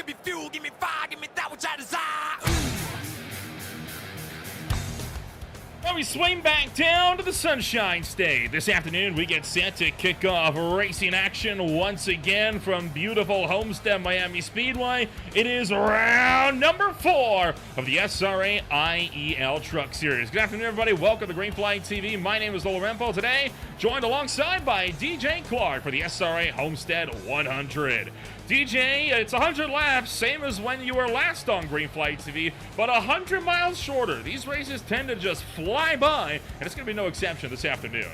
me fuel, give me fire, give me that which I desire. Well, we swing back down to the Sunshine State. This afternoon, we get set to kick off racing action once again from beautiful Homestead-Miami Speedway. It is round number 4 of the SRA IEL Truck Series. Good afternoon, everybody. Welcome to Green Flag TV. My name is Lorenzo. Today, joined alongside by DJ Clark for the SRA Homestead 100. DJ, it's 100 laps, same as when you were last on Green Flag TV, but 100 miles shorter. These races tend to just fly by, and it's going to be no exception this afternoon.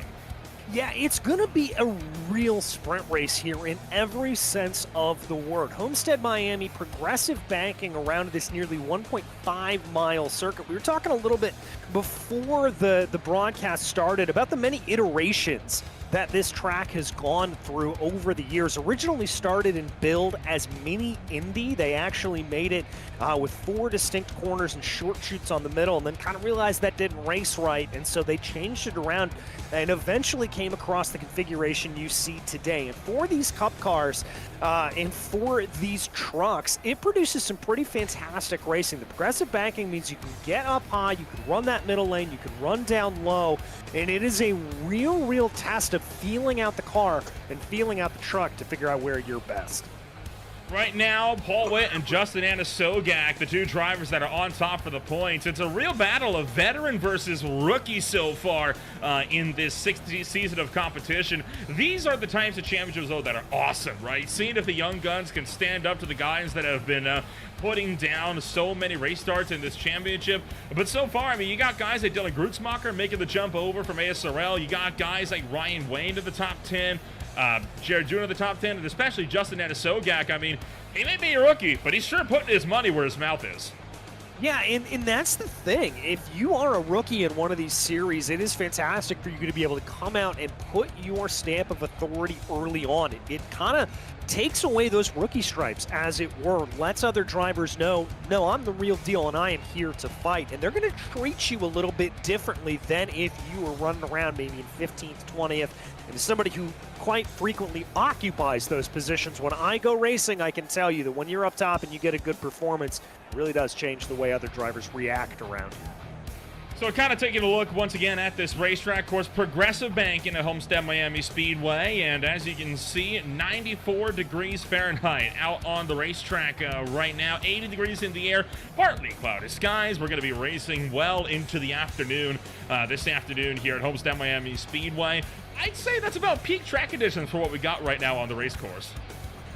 Yeah, it's going to be a real sprint race here in every sense of the word. Homestead-Miami, progressive banking around this nearly 1.5-mile circuit. We were talking a little bit before the broadcast started about the many iterations that this track has gone through over the years. Originally started and billed as Mini Indy. They actually made it with 4 distinct corners and short chutes on the middle, and then kind of realized that didn't race right, and so they changed it around and eventually came across the configuration you see today. And for these Cup cars and for these trucks, it produces some pretty fantastic racing. The progressive banking means you can get up high, you can run that middle lane, you can run down low, and it is a real test of feeling out the car and feeling out the truck to figure out where you're best. Right now, Paul Witt and Justin Anasogak, the two drivers that are on top for the points. It's a real battle of veteran versus rookie so far in this 60th season of competition. These are the types of championships, though, that are awesome, right? Seeing if the young guns can stand up to the guys that have been putting down so many race starts in this championship. But so far, I mean, you got guys like Dylan Grutzmacher making the jump over from ASRL. You got guys like Ryan Wayne to the top 10. Jared June to the top 10, and especially Justin Anasogak. I mean, he may be a rookie, but he's sure putting his money where his mouth is. Yeah, and that's the thing. If you are a rookie in one of these series, it is fantastic for you to be able to come out and put your stamp of authority early on. It kind of takes away those rookie stripes, as it were, lets other drivers know, no, I'm the real deal and I am here to fight. And they're going to treat you a little bit differently than if you were running around maybe in 15th, 20th, and somebody who quite frequently occupies those positions. When I go racing, I can tell you that when you're up top and you get a good performance, it really does change the way other drivers react around you. So kind of taking a look once again at this racetrack course, progressive banking at Homestead-Miami Speedway, and as you can see, 94 degrees Fahrenheit out on the racetrack right now, 80 degrees in the air, partly cloudy skies. We're going to be racing well into the afternoon this afternoon here at Homestead-Miami Speedway. I'd say that's about peak track conditions for what we got right now on the race course.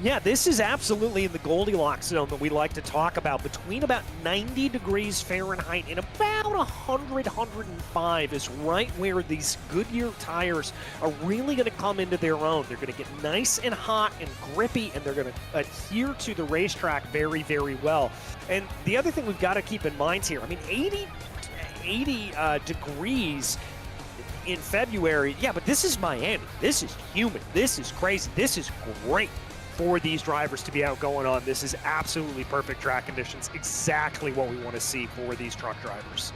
Yeah, this is absolutely in the Goldilocks zone that we like to talk about. Between about 90 degrees Fahrenheit and about 100, 105 is right where these Goodyear tires are really going to come into their own. They're going to get nice and hot and grippy, and they're going to adhere to the racetrack very, very well. And the other thing we've got to keep in mind here, I mean, 80 degrees in February, yeah, but this is Miami. This is humid. This is crazy. This is great for these drivers to be out going on. This is absolutely perfect track conditions, exactly what we want to see for these truck drivers.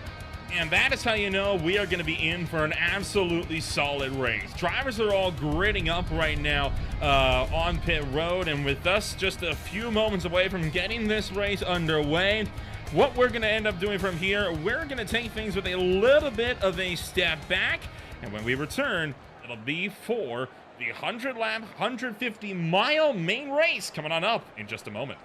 And that is how you know we are going to be in for an absolutely solid race. Drivers are all gritting up right now on pit road, and with us just a few moments away from getting this race underway, what we're going to end up doing from here, we're going to take things with a little bit of a step back, and when we return, it'll be for the 100-lap, 150-mile main race coming on up in just a moment.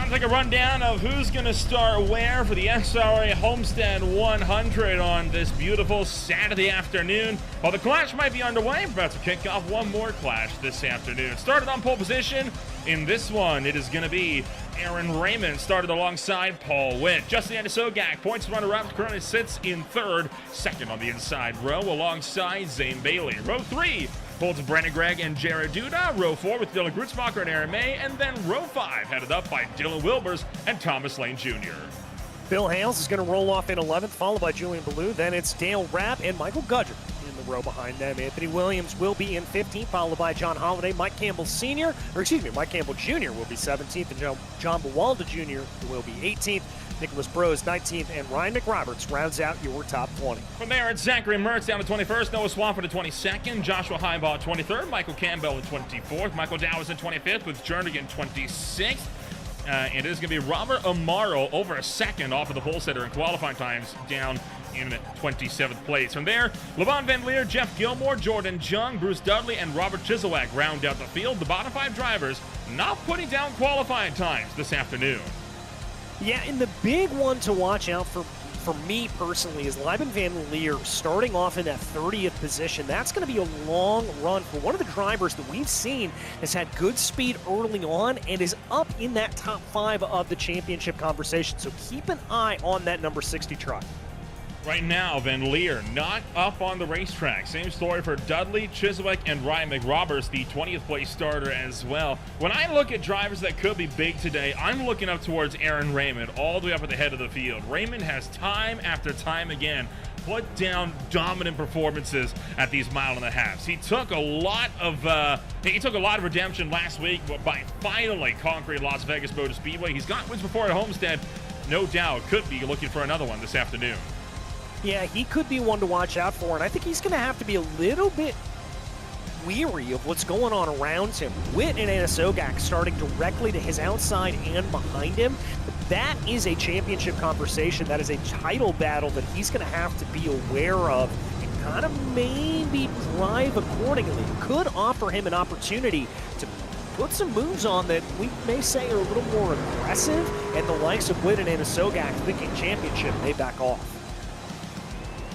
Time to take a rundown of who's going to start where for the SRA Homestead 100 on this beautiful Saturday afternoon. While the clash might be underway, we're about to kick off one more clash this afternoon. Started on pole position. In this one, it is going to be Aaron Raymond, started alongside Paul Witt. Justin Sogak, points runner-up, currently sits in third, second on the inside row alongside Zane Bailey. Row 3 holds Brandon Gregg and Jared Duda. Row 4 with Dylan Grutzmacher and Aaron May. And then row 5 headed up by Dylan Wilbers and Thomas Lane Jr. Bill Hales is going to roll off in 11th, followed by Julian Ballou. Then it's Dale Rapp and Michael Gudger in the row behind them. Anthony Williams will be in 15th, followed by John Holliday. Mike Campbell Jr. will be 17th, and John Bawalda Jr. will be 18th. Nicholas Bros 19th, and Ryan McRoberts rounds out your top 20. From there, it's Zachary Mertz down to 21st, Noah Swafford at 22nd, Joshua Highball at 23rd, Michael Campbell at 24th, Michael Dowers at 25th, with Jernigan 26th. And it is going to be Robert Amaro over a second off of the pole setter in qualifying times, down in 27th place. From there, Levon Van Leer, Jeff Gilmore, Jordan Jung, Bruce Dudley, and Robert Chisholak round out the field. The bottom 5 drivers not putting down qualifying times this afternoon. Yeah, and the big one to watch out for me personally is Levon Van Leer starting off in that 30th position. That's going to be a long run for one of the drivers that we've seen has had good speed early on and is up in that top 5 of the championship conversation. So keep an eye on that number 60 truck. Right now, Van Leer not up on the racetrack. Same story for Dudley, Chiswick, and Ryan McRoberts, the 20th place starter as well. When I look at drivers that could be big today, I'm looking up towards Aaron Raymond, all the way up at the head of the field. Raymond has time after time again put down dominant performances at these mile and a halves. He took a lot of redemption last week by finally conquering Las Vegas Motor Speedway. He's got wins before at Homestead. No doubt could be looking for another one this afternoon. Yeah, he could be one to watch out for, and I think he's going to have to be a little bit weary of what's going on around him. Witt and Anasogak starting directly to his outside and behind him. That is a championship conversation. That is a title battle that he's going to have to be aware of and kind of maybe drive accordingly. Could offer him an opportunity to put some moves on that we may say are a little more aggressive, and the likes of Witt and Anasogak thinking championship may back off.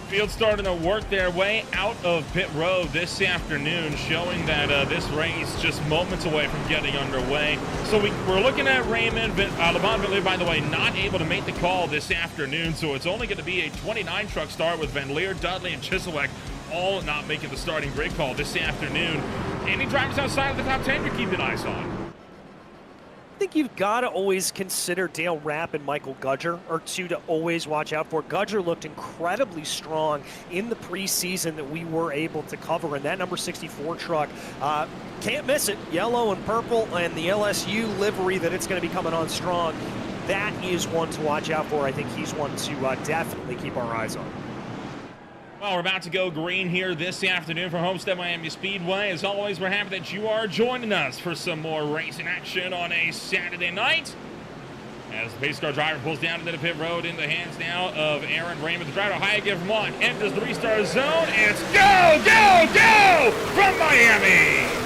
Field starting to work their way out of pit road this afternoon, showing that this race just moments away from getting underway. So we're looking at Raymond, Levon Van Leer, by the way, not able to make the call this afternoon, so it's only going to be a 29 truck start with Van Leer, Dudley, and Chisholak all not making the starting grid call this afternoon. Any drivers outside of the top 10 you're keeping eyes on? I think you've got to always consider Dale Rapp and Michael Gudger are two to always watch out for. Gudger looked incredibly strong in the preseason that we were able to cover, and that number 64 truck, can't miss it. Yellow and purple and the LSU livery that it's going to be coming on strong. That is one to watch out for. I think he's one to definitely keep our eyes on. Well, we're about to go green here this afternoon for Homestead-Miami Speedway. As always, we're happy that you are joining us for some more racing action on a Saturday night. As the pace car driver pulls down into the pit road in the hands now of Aaron Raymond. The driver high again from Vermont enters the restart zone. It's go, go, go from Miami.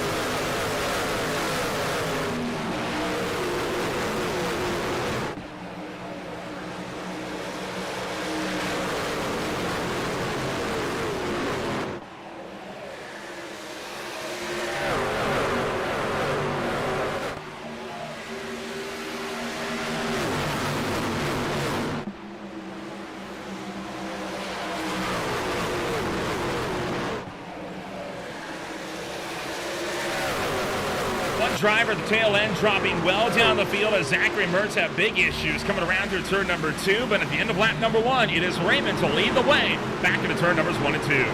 Driver at the tail end dropping well down the field as Zachary Mertz had big issues coming around through turn number 2, but at the end of lap number 1, it is Raymond to lead the way back into turn numbers 1 and 2.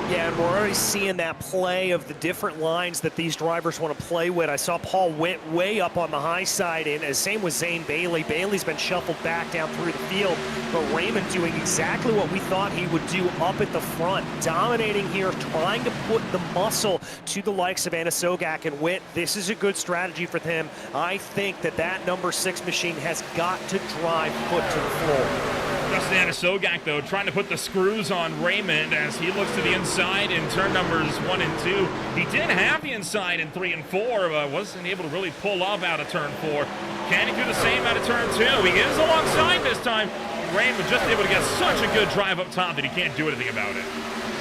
Yeah, and we're already seeing that play of the different lines that these drivers want to play with. I saw Paul Witt way up on the high side, and same with Zane Bailey. Bailey's been shuffled back down through the field, but Raymond doing exactly what we thought he would do up at the front, dominating here, trying to put the muscle to the likes of Anasogak and Witt. This is a good strategy for them. I think that number 6 machine has got to drive foot to the floor. Justin Anasogak, though, trying to put the screws on Raymond as he looks to the inside in turn numbers 1 and 2. He did have the inside in 3 and 4, but wasn't able to really pull up out of turn 4. Can he do the same out of turn 2? He is alongside this time. Raymond just able to get such a good drive up top that he can't do anything about it.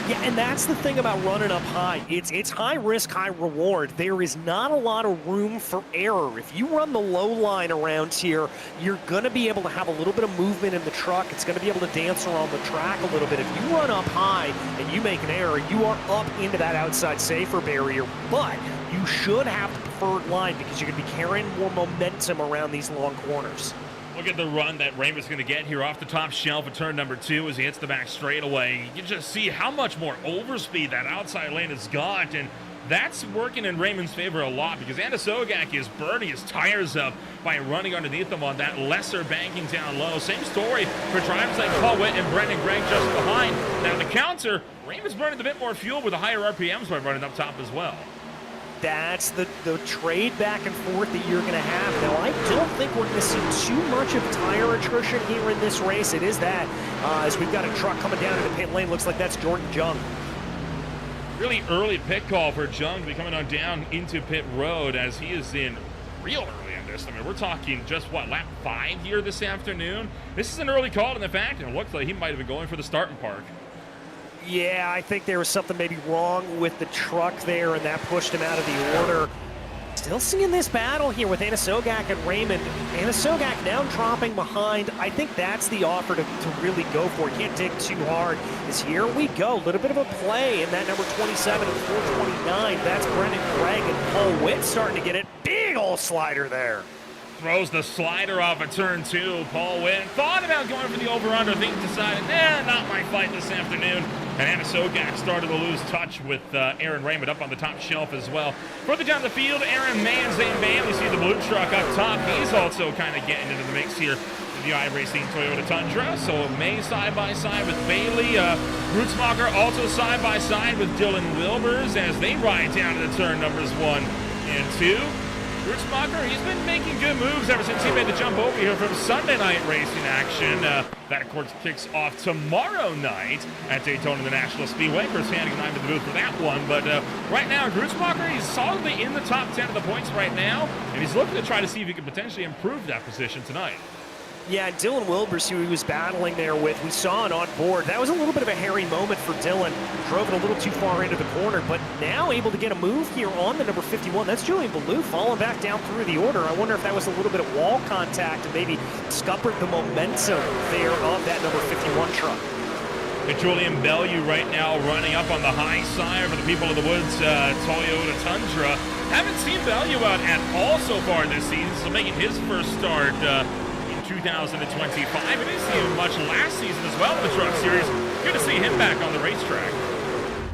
Yeah, and that's the thing about running up high. It's high risk, high reward. There is not a lot of room for error. If you run the low line around here, you're going to be able to have a little bit of movement in the truck. It's going to be able to dance around the track a little bit. If you run up high and you make an error, you are up into that outside safer barrier. But you should have the preferred line because you're going to be carrying more momentum around these long corners. Look at the run that Raymond's going to get here off the top shelf at turn number 2 as he hits the back straightaway. You just see how much more overspeed that outside lane has got, and that's working in Raymond's favor a lot because Anasogak is burning his tires up by running underneath them on that lesser banking down low. Same story for drivers like Paul Witt and Brendan Gregg just behind. Now the counter, Raymond's burning a bit more fuel with the higher RPMs by running up top as well. That's the trade back and forth that you're going to have. Now, I don't think we're going to see too much of tire attrition here in this race. It is that, as we've got a truck coming down into pit lane. Looks like that's Jordan Jung. Really early pit call for Jung to be coming on down into pit road as he is in real early in this. I mean, we're talking just, what, lap 5 here this afternoon? This is an early call in the fact, and it looks like he might have been going for the starting park. Yeah, I think there was something maybe wrong with the truck there, and that pushed him out of the order. Still seeing this battle here with Anasogak and Raymond. Anasogak now dropping behind. I think that's the offer to really go for. He can't dig too hard. As here we go, a little bit of a play in that number 27 and 429. That's Brendan Gregg and Paul Witt starting to get it. Big old slider there. Throws the slider off at turn 2. Paul Witt thought about going for the over-under. I think decided, not my fight this afternoon. And Anasogak started to lose touch with Aaron Raymond up on the top shelf as well. Further down the field, Aaron May and Zane Bailey see the blue truck up top. He's also kind of getting into the mix here with the iRacing Toyota Tundra. So May side by side with Bailey. Grutzmacher also side by side with Dylan Wilbers as they ride down to the turn numbers 1 and 2. Grutzmacher, he's been making good moves ever since he made the jump over here from Sunday night racing action. That, of course, kicks off tomorrow night at Daytona International Speedway. Chris Hannigan and I'm in the booth for that one. But right now, Grutzmacher, he's solidly in the top 10 of the points right now, and he's looking to try to see if he can potentially improve that position tonight. Yeah, Dylan Wilbers, who he was battling there with, we saw it on board. That was a little bit of a hairy moment for Dylan. Drove it a little too far into the corner, but now able to get a move here on the number 51. That's Julian Ballou falling back down through the order. I wonder if that was a little bit of wall contact and maybe scuppered the momentum there of that number 51 truck. And Julian Bellew right now running up on the high side for the People of the Woods Toyota Tundra. Haven't seen Bellew out at all so far this season, so making his first start 2025. I didn't see him much last season as well in the Truck Series. Good to see him back on the racetrack.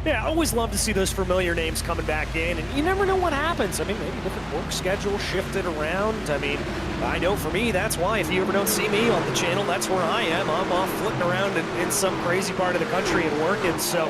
Yeah, I always love to see those familiar names coming back in, and you never know what happens. I mean, maybe different work schedule shifted around. I mean, I know for me, that's why if you ever don't see me on the channel, that's where I am. I'm off flitting around in some crazy part of the country and working. So,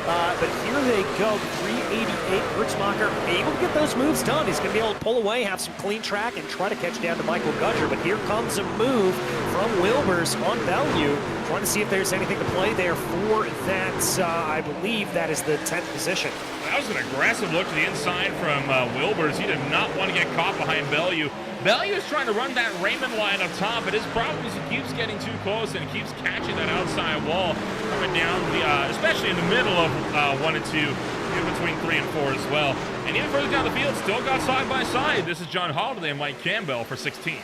but here they go, 388. Grutzmacher able to get those moves done. He's going to be able to pull away, have some clean track, and try to catch down to Michael Gudger. But here comes a move from Wilbers on Bellew. Trying to see if there's anything to play there for that. I believe that is the 10th position. That was an aggressive look to the inside from Wilbers. He did not want to get caught behind Bellew. Bellew is trying to run that Raymond line up top, but his problem is he keeps getting too close and keeps catching that outside wall coming down, especially in the middle of 1 and 2, in between 3 and 4 as well. And even further down the field, still got side by side. This is John Holiday and Mike Campbell for 16th.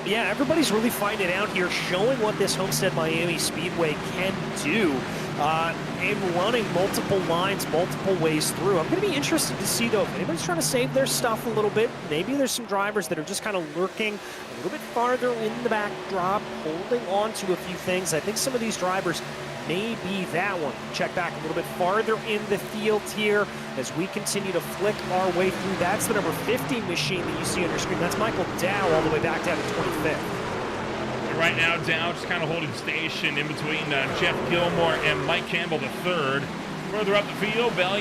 Yeah, everybody's really fighting it out here, showing what this Homestead-Miami Speedway can do in running multiple lines, multiple ways through. I'm going to be interested to see, though, if anybody's trying to save their stuff a little bit. Maybe there's some drivers that are just kind of lurking a little bit farther in the backdrop, holding on to a few things. I think some of these drivers may be that one. Check back a little bit farther in the field here as we continue to flick our way through. That's the number 50 machine that you see on your screen. That's Michael Dow all the way back down to 25th. And right now, Dow just kind of holding station in between Jeff Gilmore and Mike Campbell III. Further up the field, Bellew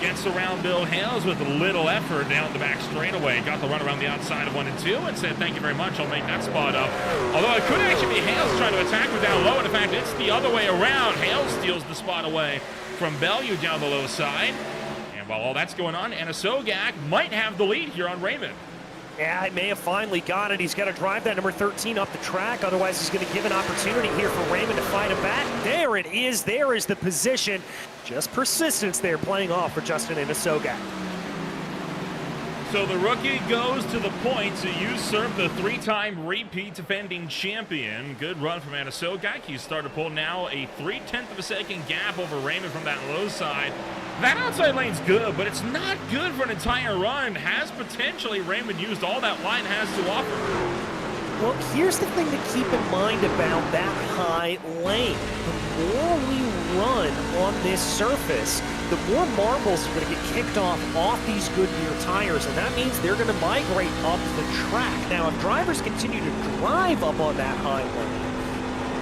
Gets around Bill Hales with little effort down the back straightaway. Got the run around the outside of 1 and 2 and said, thank you very much, I'll make that spot up. Although it could actually be Hales trying to attack with down low, and in fact, it's the other way around. Hales steals the spot away from Bellew down the low side. And while all that's going on, Anasogak might have the lead here on Raymond. Yeah, he may have finally got it. He's got to drive that number 13 up the track. Otherwise, he's going to give an opportunity here for Raymond to fight him back. There it is. There is the position. Just persistence there playing off for Justin Anasogak. So the rookie goes to the point to usurp the 3-time repeat defending champion. Good run from Anasogak. He's started to pull now a 0.3 of a second gap over Raymond from that low side. That outside lane's good, but it's not good for an entire run. Has potentially Raymond used all that line has to offer? Well, here's the thing to keep in mind about that high lane. The more we run on this surface, the more marbles are going to get kicked off these Goodyear tires, and that means they're going to migrate up the track. Now, if drivers continue to drive up on that high lane,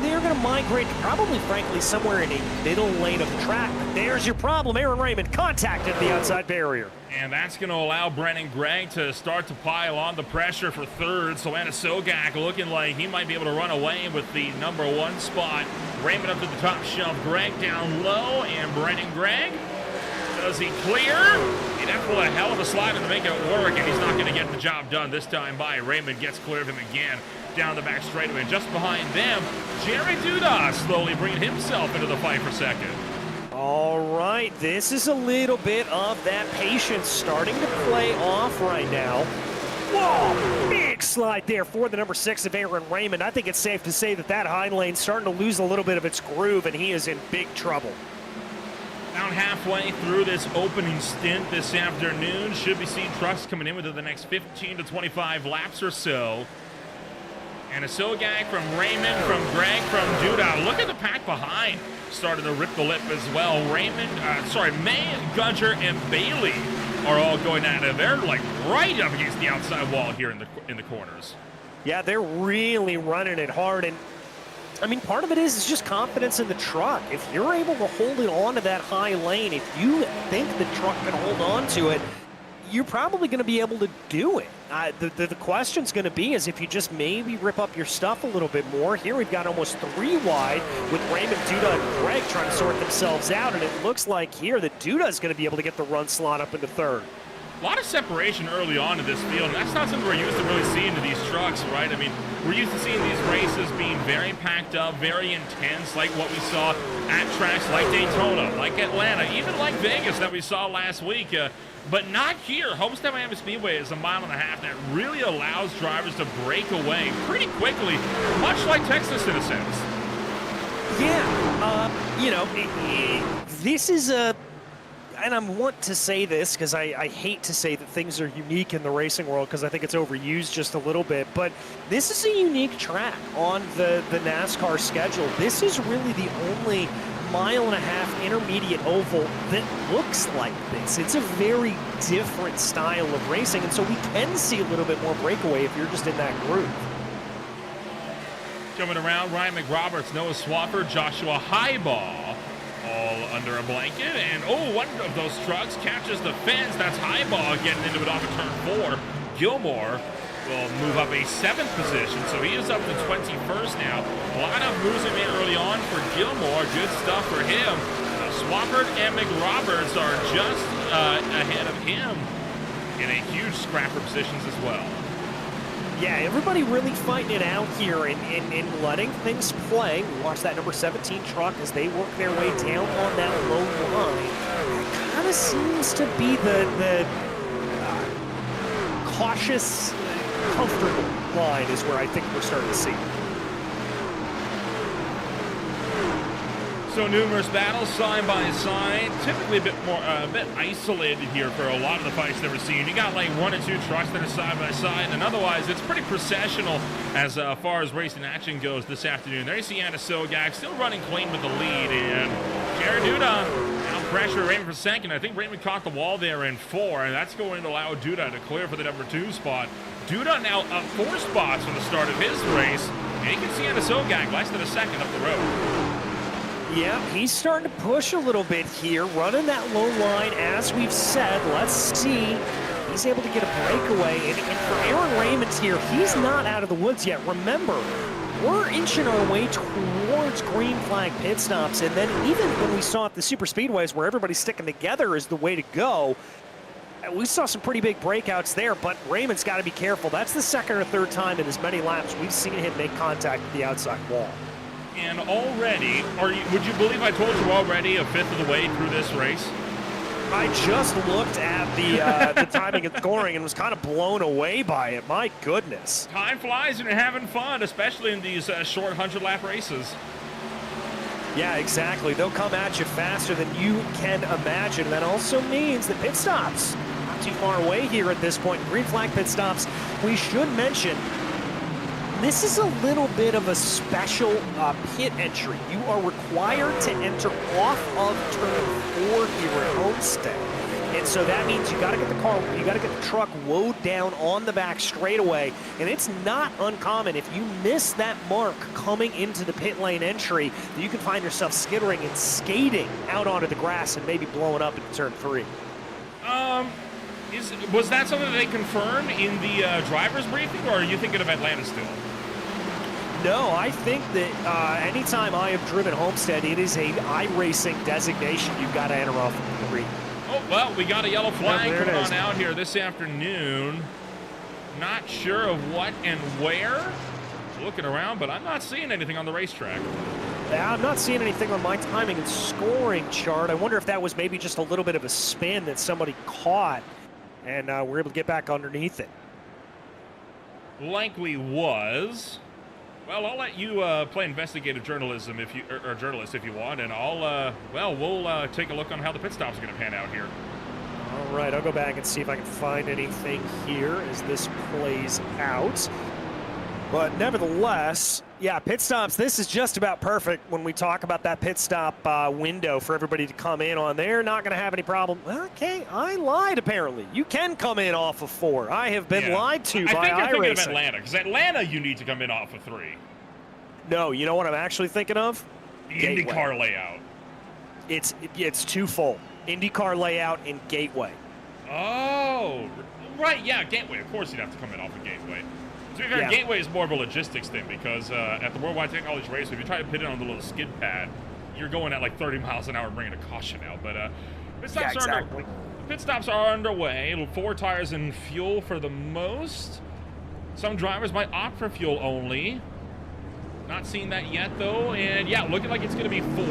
they're going to migrate to probably, frankly, somewhere in a middle lane of the track. But there's your problem. Aaron Raymond contacted the outside barrier. And that's going to allow Brennan Gregg to start to pile on the pressure for third. So Anasogak looking like he might be able to run away with the number 1 spot. Raymond up to the top shelf. Gregg down low. And Brennan Gregg, does he clear? He'd have to pull a hell of a slide to make it work. And he's not going to get the job done this time by Raymond. Gets clear of him again. Down the back straightaway. Just behind them, Jerry Duda slowly bringing himself into the fight for second. All right, this is a little bit of that patience starting to play off right now. Whoa, big slide there for the number 6 of Aaron Raymond. I think it's safe to say that that high lane's starting to lose a little bit of its groove, and he is in big trouble. About halfway through this opening stint this afternoon, should be seeing trucks coming in within the next 15 to 25 laps or so. Anasogak from Raymond, from Gregg, from Duda. Look at the pack behind. Starting to rip the lip as well. May, Gudger, and Bailey are all going at it. They're like right up against the outside wall here in the corners. Yeah, they're really running it hard. And I mean, part of it is just confidence in the truck. If you're able to hold it on to that high lane, if you think the truck can hold on to it, you're probably going to be able to do it. The question's going to be is if you just maybe rip up your stuff a little bit more. Here we've got almost 3 wide with Raymond, Duda, and Gregg trying to sort themselves out, and it looks like here that Duda's going to be able to get the run slot up into third. A lot of separation early on in this field, and that's not something we're used to really seeing to these trucks, right? I mean, we're used to seeing these races being very packed up, very intense, like what we saw at tracks like Daytona, like Atlanta, even like Vegas that we saw last week. But not here. Homestead-Miami Speedway is 1.5 miles that really allows drivers to break away pretty quickly, much like Texas in a sense. Yeah, you know, this is a, and I want to say this because I hate to say that things are unique in the racing world because I think it's overused just a little bit, but this is a unique track on the NASCAR schedule. This is really the only 1.5 mile intermediate oval that looks like this. It's a very different style of racing, and so we can see a little bit more breakaway if you're just in that groove. Coming around, Ryan McRoberts, Noah Swafford, Joshua Highball, all under a blanket, and one of those trucks catches the fence. That's Highball getting into it off of turn 4. Gilmore will move up a 7th position, so he is up to 21st now. A lot of moves in there early on for Gilmore. Good stuff for him. Swafford and McRoberts are just ahead of him in a huge scrapper positions as well. Yeah, everybody really fighting it out here and letting things play. We watch that number 17 truck as they work their way down on that low line. It kind of seems to be the cautious, comfortable line is where I think we're starting to see. So numerous battles side by side, typically a bit isolated here for a lot of the fights that we're seeing. You got like 1 or 2 trucks that are side by side, and otherwise it's pretty processional as far as racing action goes this afternoon. There you see Anasogak still running clean with the lead, and Jared Duda now pressure Raymond for second. I think Raymond caught the wall there in 4, and that's going to allow Duda to clear for the number 2 spot. Duda now up 4 spots from the start of his race, and you can see Anasogak less than a second up the road. Yeah, he's starting to push a little bit here, running that low line as we've said. Let's see. He's able to get a breakaway, and for Aaron Raymond here, he's not out of the woods yet. Remember, we're inching our way towards green flag pit stops, and then even when we saw at the super speedways where everybody's sticking together is the way to go, we saw some pretty big breakouts there, but Raymond's got to be careful. That's the second or third time in as many laps we've seen him make contact with the outside wall. And already, would you believe I told you already a fifth of the way through this race? I just looked at the timing and scoring and was kind of blown away by it. My goodness. Time flies and you're having fun, especially in these short 100-lap races. Yeah, exactly. They'll come at you faster than you can imagine. That also means that pit stops not too far away here at this point. Green flag pit stops, we should mention, this is a little bit of a special pit entry. You are required to enter off of turn 4 here at Homestead. And so that means you got to get the truck woed down on the back straightaway. And it's not uncommon if you miss that mark coming into the pit lane entry, that you can find yourself skittering and skating out onto the grass and maybe blowing up into turn 3. Was that something that they confirmed in the driver's briefing, or are you thinking of Atlanta still? No, I think that anytime I have driven Homestead, it is a iRacing designation. You've got to enter off of the green. Oh, well, we got a yellow flag coming on is. out here this afternoon. Not sure of what and where. Looking around, but I'm not seeing anything on the racetrack. Yeah, I'm not seeing anything on my timing and scoring chart. I wonder if that was maybe just a little bit of a spin that somebody caught, and we're able to get back underneath it. Likely was. Well, I'll let you play investigative journalism if you, or journalist if you want, and we'll take a look on how the pit stops are going to pan out here. All right, I'll go back and see if I can find anything here as this plays out. But nevertheless, yeah, pit stops, this is just about perfect when we talk about that pit stop window for everybody to come in on. They're not going to have any problem. Okay, I lied apparently. You can come in off of 4. I have been lied to by iRacing. I think you're thinking of Atlanta, because Atlanta you need to come in off of 3. No, you know what I'm actually thinking of? The IndyCar layout. It's twofold. IndyCar layout and Gateway. Oh, right, yeah, Gateway. Of course you'd have to come in off of Gateway. To be fair, Yeah. Gateway is more of a logistics thing because at the Worldwide Technology Race, if you try to pit it on the little skid pad, you're going at like 30 miles an hour bringing a caution out. But pit stops are underway. 4 tires and fuel for the most. Some drivers might opt for fuel only. Not seeing that yet, though. And, yeah, looking like it's going to be 4.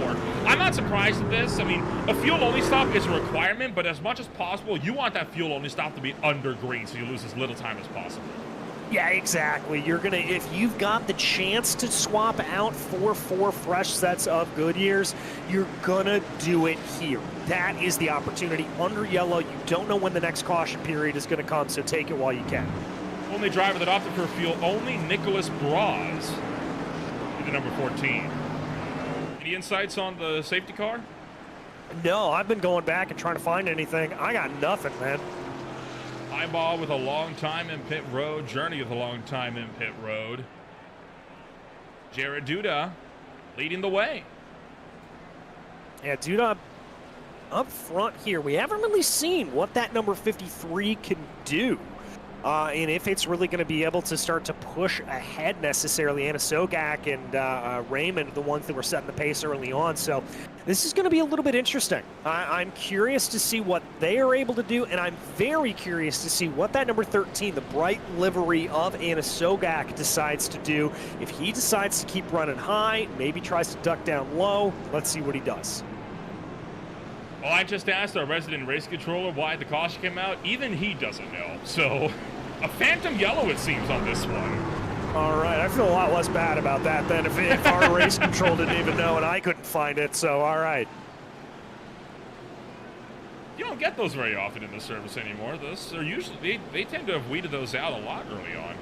I'm not surprised at this. I mean, a fuel-only stop is a requirement, but as much as possible, you want that fuel-only stop to be under green so you lose as little time as possible. Yeah, exactly. You're going to, if you've got the chance to swap out 4 fresh sets of Goodyears, you're going to do it here. That is the opportunity. Under yellow, you don't know when the next caution period is going to come, so take it while you can. Only driver that opted for fuel only, Nicholas Braz. The number 14. Any insights on the safety car? No, I've been going back and trying to find anything. I got nothing, man. Eyeball with a long time in pit road. Journey with a long time in pit road. Jared Duda leading the way. Yeah, Duda up front here. We haven't really seen what that number 53 can do. And if it's really going to be able to start to push ahead necessarily. Anna Sogak and Raymond, the ones that were setting the pace early on. So this is going to be a little bit interesting. I'm curious to see what they are able to do, and I'm very curious to see what that number 13, the bright livery of Anna Sogak, decides to do. If he decides to keep running high, maybe tries to duck down low, let's see what he does. Well, I just asked our resident race controller why the caution came out. Even he doesn't know. So, a phantom yellow, it seems, on this one. All right, I feel a lot less bad about that than if our race control didn't even know and I couldn't find it. So, all right. You don't get those very often in the service anymore. Those are usually they tend to have weeded those out a lot early on.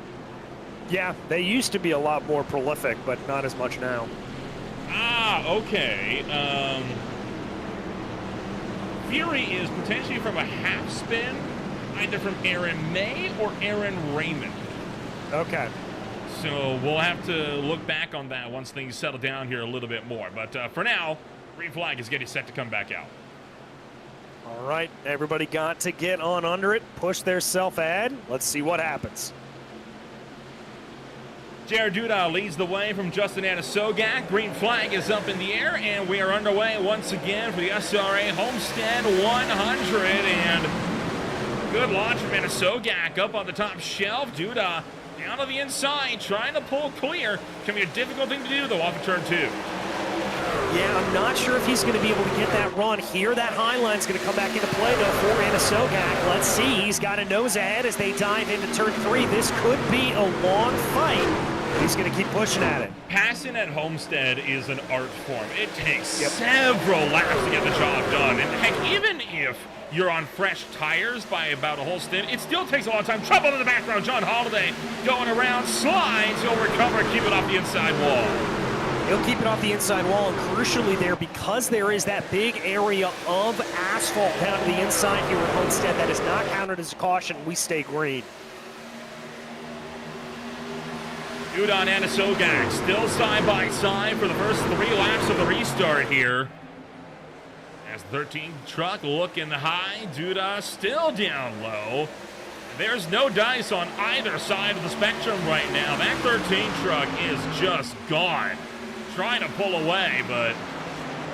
Yeah, they used to be a lot more prolific, but not as much now. Ah, okay. Fury is potentially from a half spin, either from Aaron May or Aaron Raymond. Okay. So we'll have to look back on that once things settle down here a little bit more. But for now, green flag is getting set to come back out. All right, everybody got to get on under it, push their self ahead. Let's see what happens. Jared Duda leads the way from Justin Anasogak. Green flag is up in the air, and we are underway once again for the SRA Homestead 100. And good launch from Anasogak up on the top shelf. Duda down on the inside, trying to pull clear. Can be a difficult thing to do, though, off of turn 2. Yeah, I'm not sure if he's going to be able to get that run here. That high line's going to come back into play, though, for Anasogak. Let's see. He's got a nose ahead as they dive into turn 3. This could be a long fight. He's going to keep pushing at it. Passing at Homestead is an art form. It takes several laps to get the job done. And heck, even if you're on fresh tires by about a whole stint, it still takes a long time. Trouble in the background. John Holiday going around, slides. He'll recover, keep it off the inside wall. He'll keep it off the inside wall, and crucially there, because there is that big area of asphalt down to the inside here at Homestead, that is not counted as a caution. We stay green. Udon and Anasogak still side by side for the first 3 laps of the restart here. As the 13 truck looking high, Duda still down low. There's no dice on either side of the spectrum right now. That 13 truck is just gone. Trying to pull away, but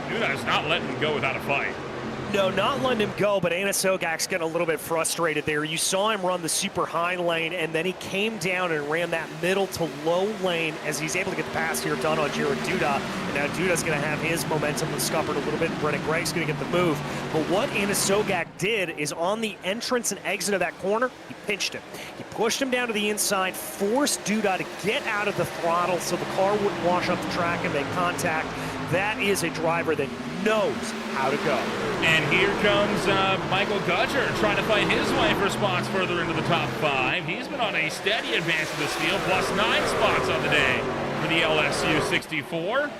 Duda's not letting him go without a fight. No, not letting him go, but Anasogak's getting a little bit frustrated there. You saw him run the super high lane, and then he came down and ran that middle to low lane as he's able to get the pass here done on Jared Duda. And now Duda's going to have his momentum scuppered a little bit, and Brennan Gregg's going to get the move. But what Anasogak did is on the entrance and exit of that corner, he pinched him. He pushed him down to the inside, forced Duda to get out of the throttle so the car wouldn't wash up the track and make contact. That is a driver that knows how to go. And here comes Michael Gudger trying to fight his way for spots further into the top 5. He's been on a steady advance to this field, plus 9 spots on the day for the LSU 64.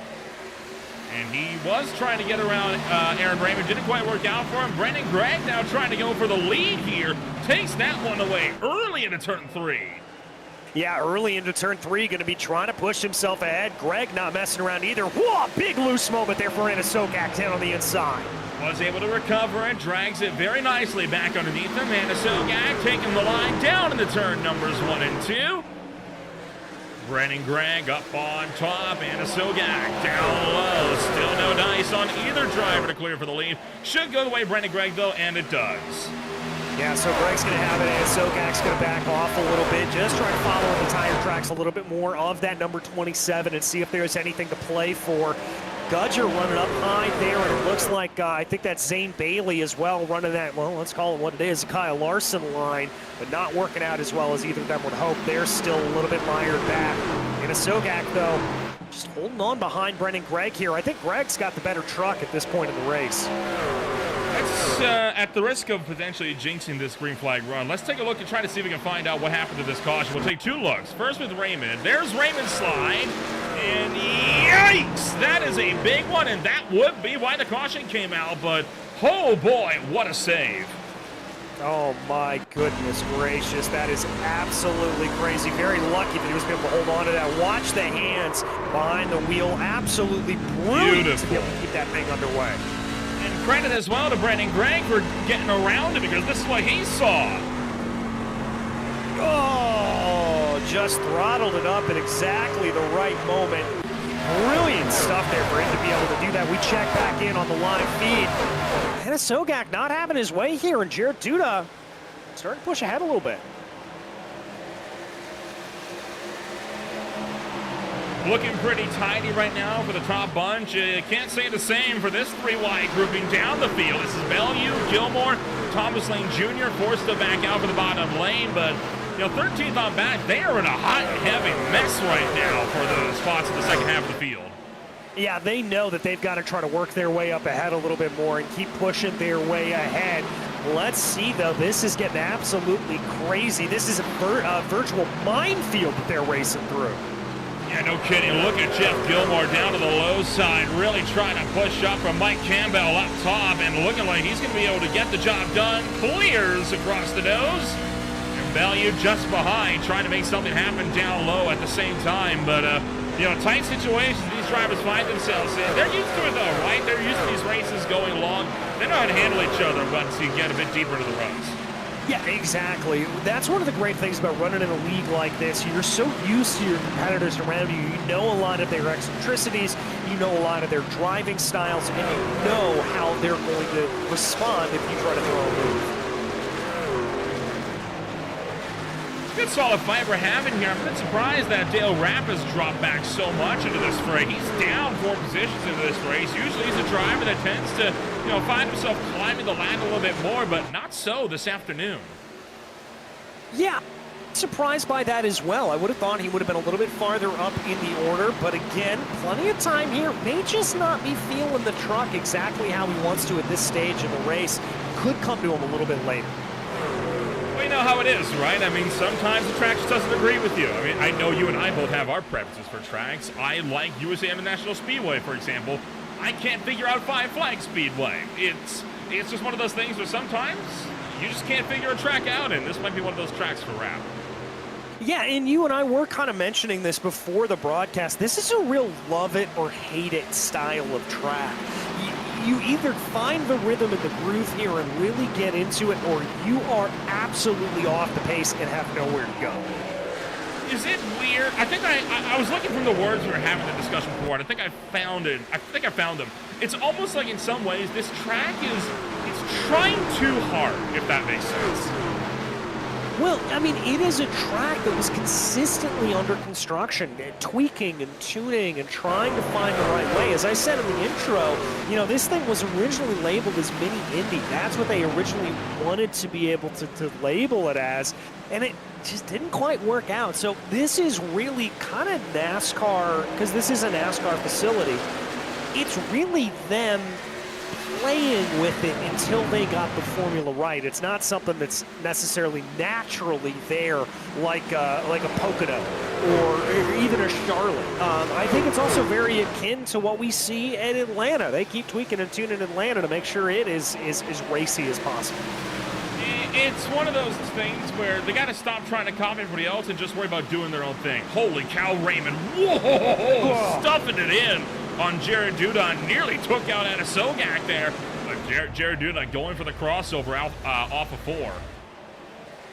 And he was trying to get around Aaron Raymond. Didn't quite work out for him. Brennan Gregg now trying to go for the lead here. Takes that one away early into turn 3. Yeah, early into turn 3, going to be trying to push himself ahead. Gregg not messing around either. Whoa, big loose moment there for Anasogak down on the inside. Was able to recover it, drags it very nicely back underneath him. Anasogak taking the line down into turn numbers 1 and 2. Brennan Gregg up on top, Anasogak down low. Still no dice on either driver to clear for the lead. Should go the way of Brennan Gregg, though, and it does. Yeah, so Gregg's going to have it, and Anasogak's going to back off a little bit, just try to follow the tire tracks a little bit more of that number 27 and see if there's anything to play for. Gudger running up high there, and it looks like, I think that's Zane Bailey as well, running that, well, let's call it what it is, Kyle Larson line, but not working out as well as either of them would hope. They're still a little bit mired back. Anasogak, though, just holding on behind Brennan Gregg here. I think Gregg's got the better truck at this point in the race. Let's, at the risk of potentially jinxing this green flag run, let's take a look and try to see if we can find out what happened to this caution. We'll take 2 looks. First with Raymond. There's Raymond's slide. And yikes! That is a big one, and that would be why the caution came out. But, oh boy, what a save. Oh my goodness gracious, that is absolutely crazy. Very lucky that he was able to hold on to that. Watch the hands behind the wheel. Absolutely brilliant to be able to keep that thing underway. And credit as well to Brennan Gregg for getting around it, because this is what he saw. Oh, just throttled it up at exactly the right moment. Brilliant stuff there for him to be able to do that. We check back in on the live feed. Anasogak not having his way here, and Jared Duda starting to push ahead a little bit. Looking pretty tidy right now for the top bunch. Can't say the same for this 3 wide grouping down the field. This is Bellew, Gilmore, Thomas Lane Jr. forced to back out for the bottom lane, but 13th on back, they are in a hot and heavy mess right now for the spots in the second half of the field. Yeah, they know that they've got to try to work their way up ahead a little bit more and keep pushing their way ahead. Let's see, though. This is getting absolutely crazy. This is a virtual minefield that they're racing through. Yeah, no kidding. Look at Jeff Gilmore down to the low side, really trying to push up from Mike Campbell up top, and looking like he's going to be able to get the job done. Clears across the nose. And Value just behind, trying to make something happen down low at the same time. But, you know, tight situations these drivers find themselves in. They're used to it, though, right? They're used to these races going long. They know how to handle each other once you get a bit deeper into the runs. Yeah, exactly. That's one of the great things about running in a league like this. You're so used to your competitors around you. You know a lot of their eccentricities. You know a lot of their driving styles. And you know how they're going to respond if you try to throw a move. Good solid fight we're having here. I'm a bit surprised that Dale Rapp has dropped back so much into this fray. He's down 4 positions into this race. Usually he's a driver that tends to, you know, find himself climbing the ladder a little bit more, but not so this afternoon. Yeah, surprised by that as well. I would have thought he would have been a little bit farther up in the order, but again, plenty of time here. May just not be feeling the truck exactly how he wants to at this stage of the race. Could come to him a little bit later. We know how it is, right? I mean, sometimes the track just doesn't agree with you. I mean, I know you and I both have our preferences for tracks. I like USA International Speedway, for example. I can't figure out Five Flags Speedway. It's just one of those things where sometimes you just can't figure a track out, and this might be one of those tracks for Rapp. Yeah, and you and I were kind of mentioning this before the broadcast. This is a real love it or hate it style of track. You either find the rhythm and the groove here and really get into it, or you are absolutely off the pace and have nowhere to go. Is it weird? I think I was looking from the words we were having the discussion before, and I think I found it. I think I found them. It's almost like in some ways this track it's trying too hard, if that makes sense. Well, I mean, it is a track that was consistently under construction, tweaking and tuning and trying to find the right way. As I said in the intro, you know, this thing was originally labeled as Mini Indy. That's what they originally wanted to be able to label it as, and it just didn't quite work out. So this is really kind of NASCAR, because this is a NASCAR facility. It's really them playing with it until they got the formula right. It's not something that's necessarily naturally there like a Pocono or even a Charlotte. I think it's also very akin to what we see at Atlanta. They keep tweaking and tuning Atlanta to make sure it is as racy as possible. It's one of those things where they got to stop trying to copy everybody else and just worry about doing their own thing. Holy cow, Raymond. Whoa! Stuffing it in on Jared Dudon. Nearly took out Anasogak there. But Jared Dudon going for the crossover off of 4.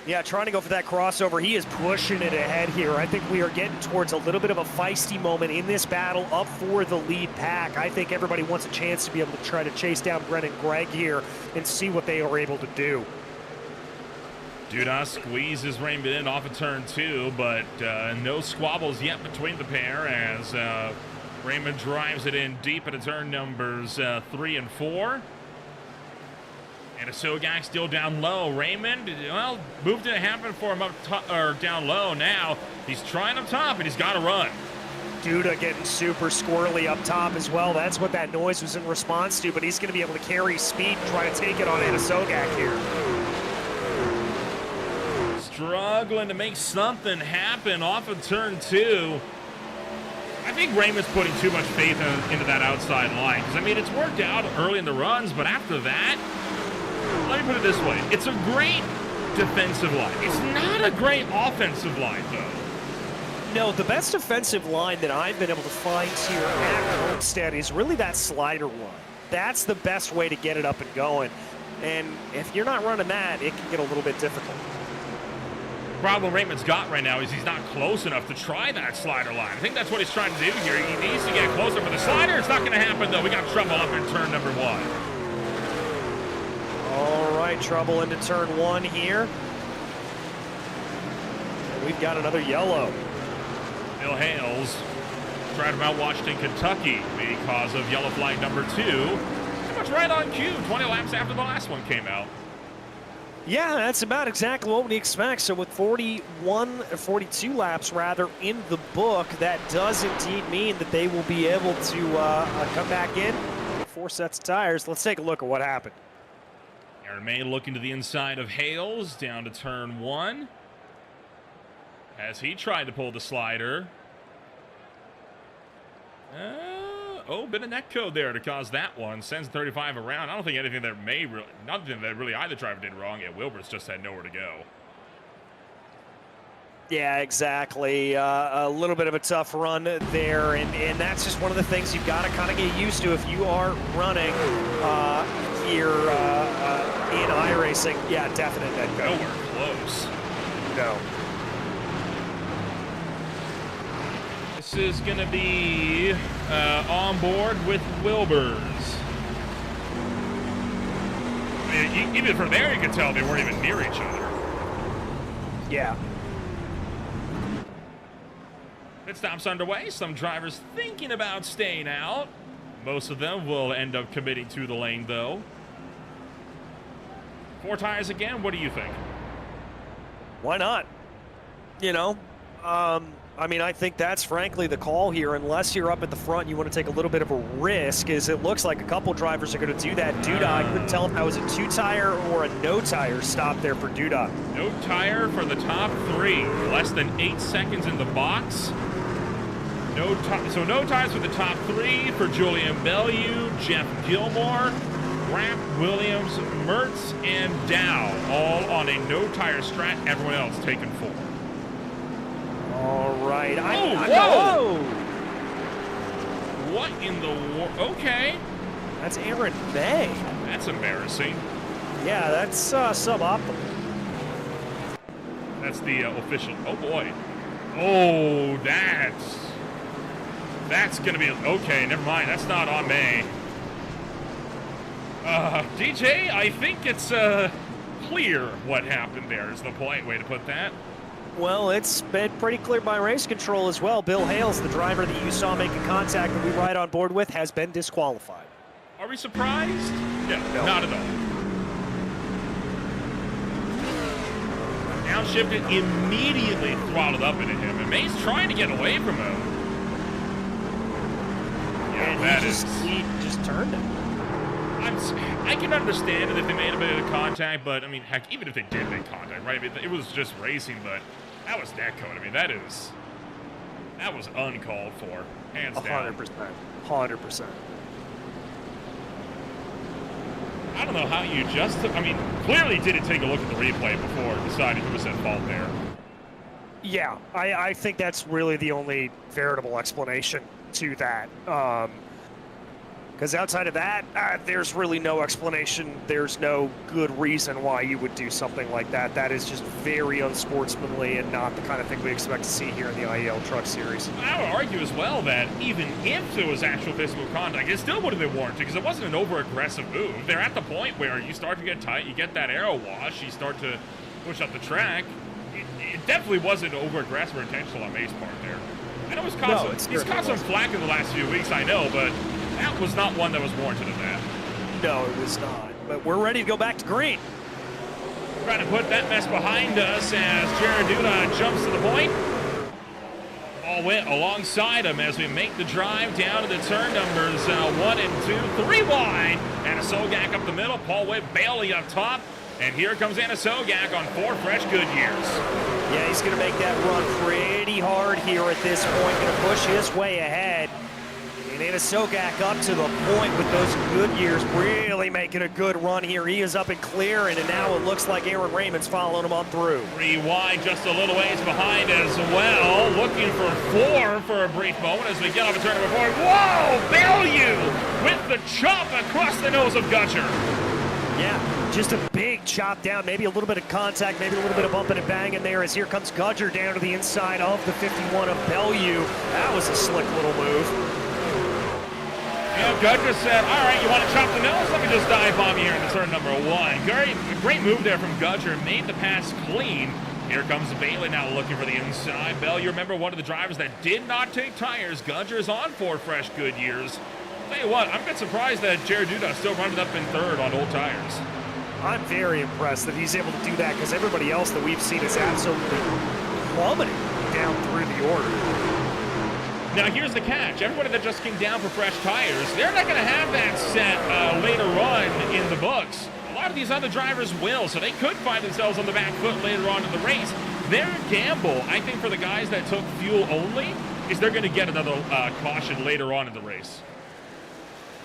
Yeah, trying to go for that crossover. He is pushing it ahead here. I think we are getting towards a little bit of a feisty moment in this battle up for the lead pack. I think everybody wants a chance to be able to try to chase down Brent and Greg here and see what they are able to do. Dudon squeezes Raymond in off of turn 2, but no squabbles yet between the pair as Raymond drives it in deep into turn numbers 3 and 4. And Asogak still down low. Raymond, well, moved to happen for him up top, or down low now. He's trying up top, and he's got to run. Duda getting super squirrely up top as well. That's what that noise was in response to, but he's going to be able to carry speed and try to take it on Anasogak here. Struggling to make something happen off of turn 2. I think Raymond's putting too much faith into that outside line. Because, I mean, it's worked out early in the runs, but after that, let me put it this way. It's a great defensive line. It's not a great offensive line, though. No, the best offensive line that I've been able to find here at Homestead is really that slider one. That's the best way to get it up and going. And if you're not running that, it can get a little bit difficult. The problem Raymond's got right now is he's not close enough to try that slider line. I think that's what he's trying to do here. He needs to get closer for the slider. It's not going to happen, though. We got trouble up in turn number 1. All right, trouble into turn 1 here. We've got another yellow. Bill Hales tried him out Washington, Kentucky because of yellow flag number 2. Pretty much right on cue, 20 laps after the last one came out. Yeah, that's about exactly what we expect. So with 42 laps rather in the book, that does indeed mean that they will be able to come back in with 4 sets of tires. Let's take a look at what happened. Aaron May looking to the inside of Hales down to turn 1 as he tried to pull the slider. Bit of neck code there to cause that one. Sends 35 around. I don't think anything that nothing that really either driver did wrong. Yeah, Wilbur's just had nowhere to go. Yeah, exactly. A little bit of a tough run there, and that's just one of the things you've got to kind of get used to if you are running here in iRacing. Yeah, definite dead go. Nowhere close. No. This is going to be on board with Wilbur's. I mean, even from there, you could tell they weren't even near each other. Yeah. Pit stop's underway. Some drivers thinking about staying out. Most of them will end up committing to the lane, though. 4 tires again. What do you think? Why not? You know, I mean, I think that's frankly the call here, unless you're up at the front and you want to take a little bit of a risk, as it looks like a couple drivers are going to do that. Duda, I couldn't tell if that was a 2-tire or a no-tire stop there for Duda. No tire for the top 3. Less than 8 seconds in the box. So no tires for the top 3 for Julian Bellew, Jeff Gilmore, Rapp, Williams, Mertz, and Dow, all on a no-tire strat. Everyone else taking 4. All right. Whoa! What in the world? Okay. That's Aaron May. That's embarrassing. Yeah, that's suboptimal. That's the official. Oh, boy. Oh, that's going to be... Okay, never mind. That's not on May. DJ, I think it's clear what happened there is the polite way to put that. Well, it's been pretty clear by race control as well. Bill Hales, the driver that you saw making contact that we ride on board with, has been disqualified. Are we surprised? No, not at all. Downshifted, immediately throttled up into him, and May's trying to get away from him. Yeah, and he just turned him. I can understand it if they made a bit of contact, but I mean, heck, even if they did make contact, right? I mean, it was just racing, but that was neck code. I mean, that was uncalled for, hands down. 100%. I don't know how you I mean, clearly didn't take a look at the replay before deciding who was at fault there. Yeah, I think that's really the only veritable explanation to that. Because outside of that, there's really no explanation. There's no good reason why you would do something like that. That is just very unsportsmanly and not the kind of thing we expect to see here in the IEL Truck Series. I would argue as well that even if there was actual physical contact, it still would have been warranted because it wasn't an over-aggressive move. They're at the point where you start to get tight, you get that aero wash, you start to push up the track. It definitely wasn't over-aggressive or intentional on May's part there. I know he's caught some flack in the last few weeks, I know, but that was not one that was warranted of that. No, it was not. But we're ready to go back to green. Trying to put that mess behind us as Jared Duda jumps to the point. All went alongside him as we make the drive down to the turn numbers 1 and 2, 3 wide. Anna Sogak up the middle, Paul Witt Bailey up top. And here comes Anna Sogak on 4 fresh Goodyears. Yeah, he's going to make that run pretty hard here at this point. Going to push his way ahead. And Anna Sogak up to the point with those Goodyears, really making a good run here. He is up and clear, and now it looks like Aaron Raymond's following him on through. 3 wide, just a little ways behind as well. Looking for 4 for a brief moment as we get off a turn number 4. Whoa! Bellew with the chop across the nose of Gutcher. Yeah, just a big chop down, maybe a little bit of contact, maybe a little bit of bumping and banging there as here comes Gudger down to the inside of the 51 of Bellew. That was a slick little move. You know, Gudger said, all right, you want to chop the nose? Let me just dive bomb you here in the turn number 1. Great move there from Gudger, made the pass clean. Here comes Bailey now looking for the inside. Bellew, remember one of the drivers that did not take tires. Gudger's on 4 fresh Goodyears. Tell you what, I'm a bit surprised that Jared Duda still running up in 3rd on old tires. I'm very impressed that he's able to do that because everybody else that we've seen is absolutely plummeting down through the order. Now here's the catch. Everybody that just came down for fresh tires, they're not going to have that set later on in the books. A lot of these other drivers will, so they could find themselves on the back foot later on in the race. Their gamble, I think, for the guys that took fuel only, is they're going to get another caution later on in the race.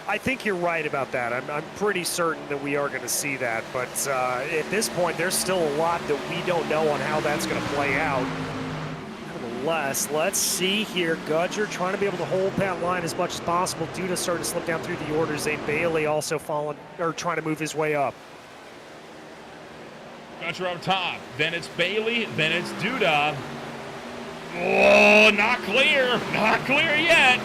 I think you're right about that. I'm pretty certain that we are going to see that. But at this point, there's still a lot that we don't know on how that's going to play out. nonetheless. Let's see here. Gudger trying to be able to hold that line as much as possible. Duda starting to slip down through the order. Zane Bailey also falling, or trying to move his way up. Gudger up top. Then it's Bailey. Then it's Duda. Oh, not clear. Not clear yet.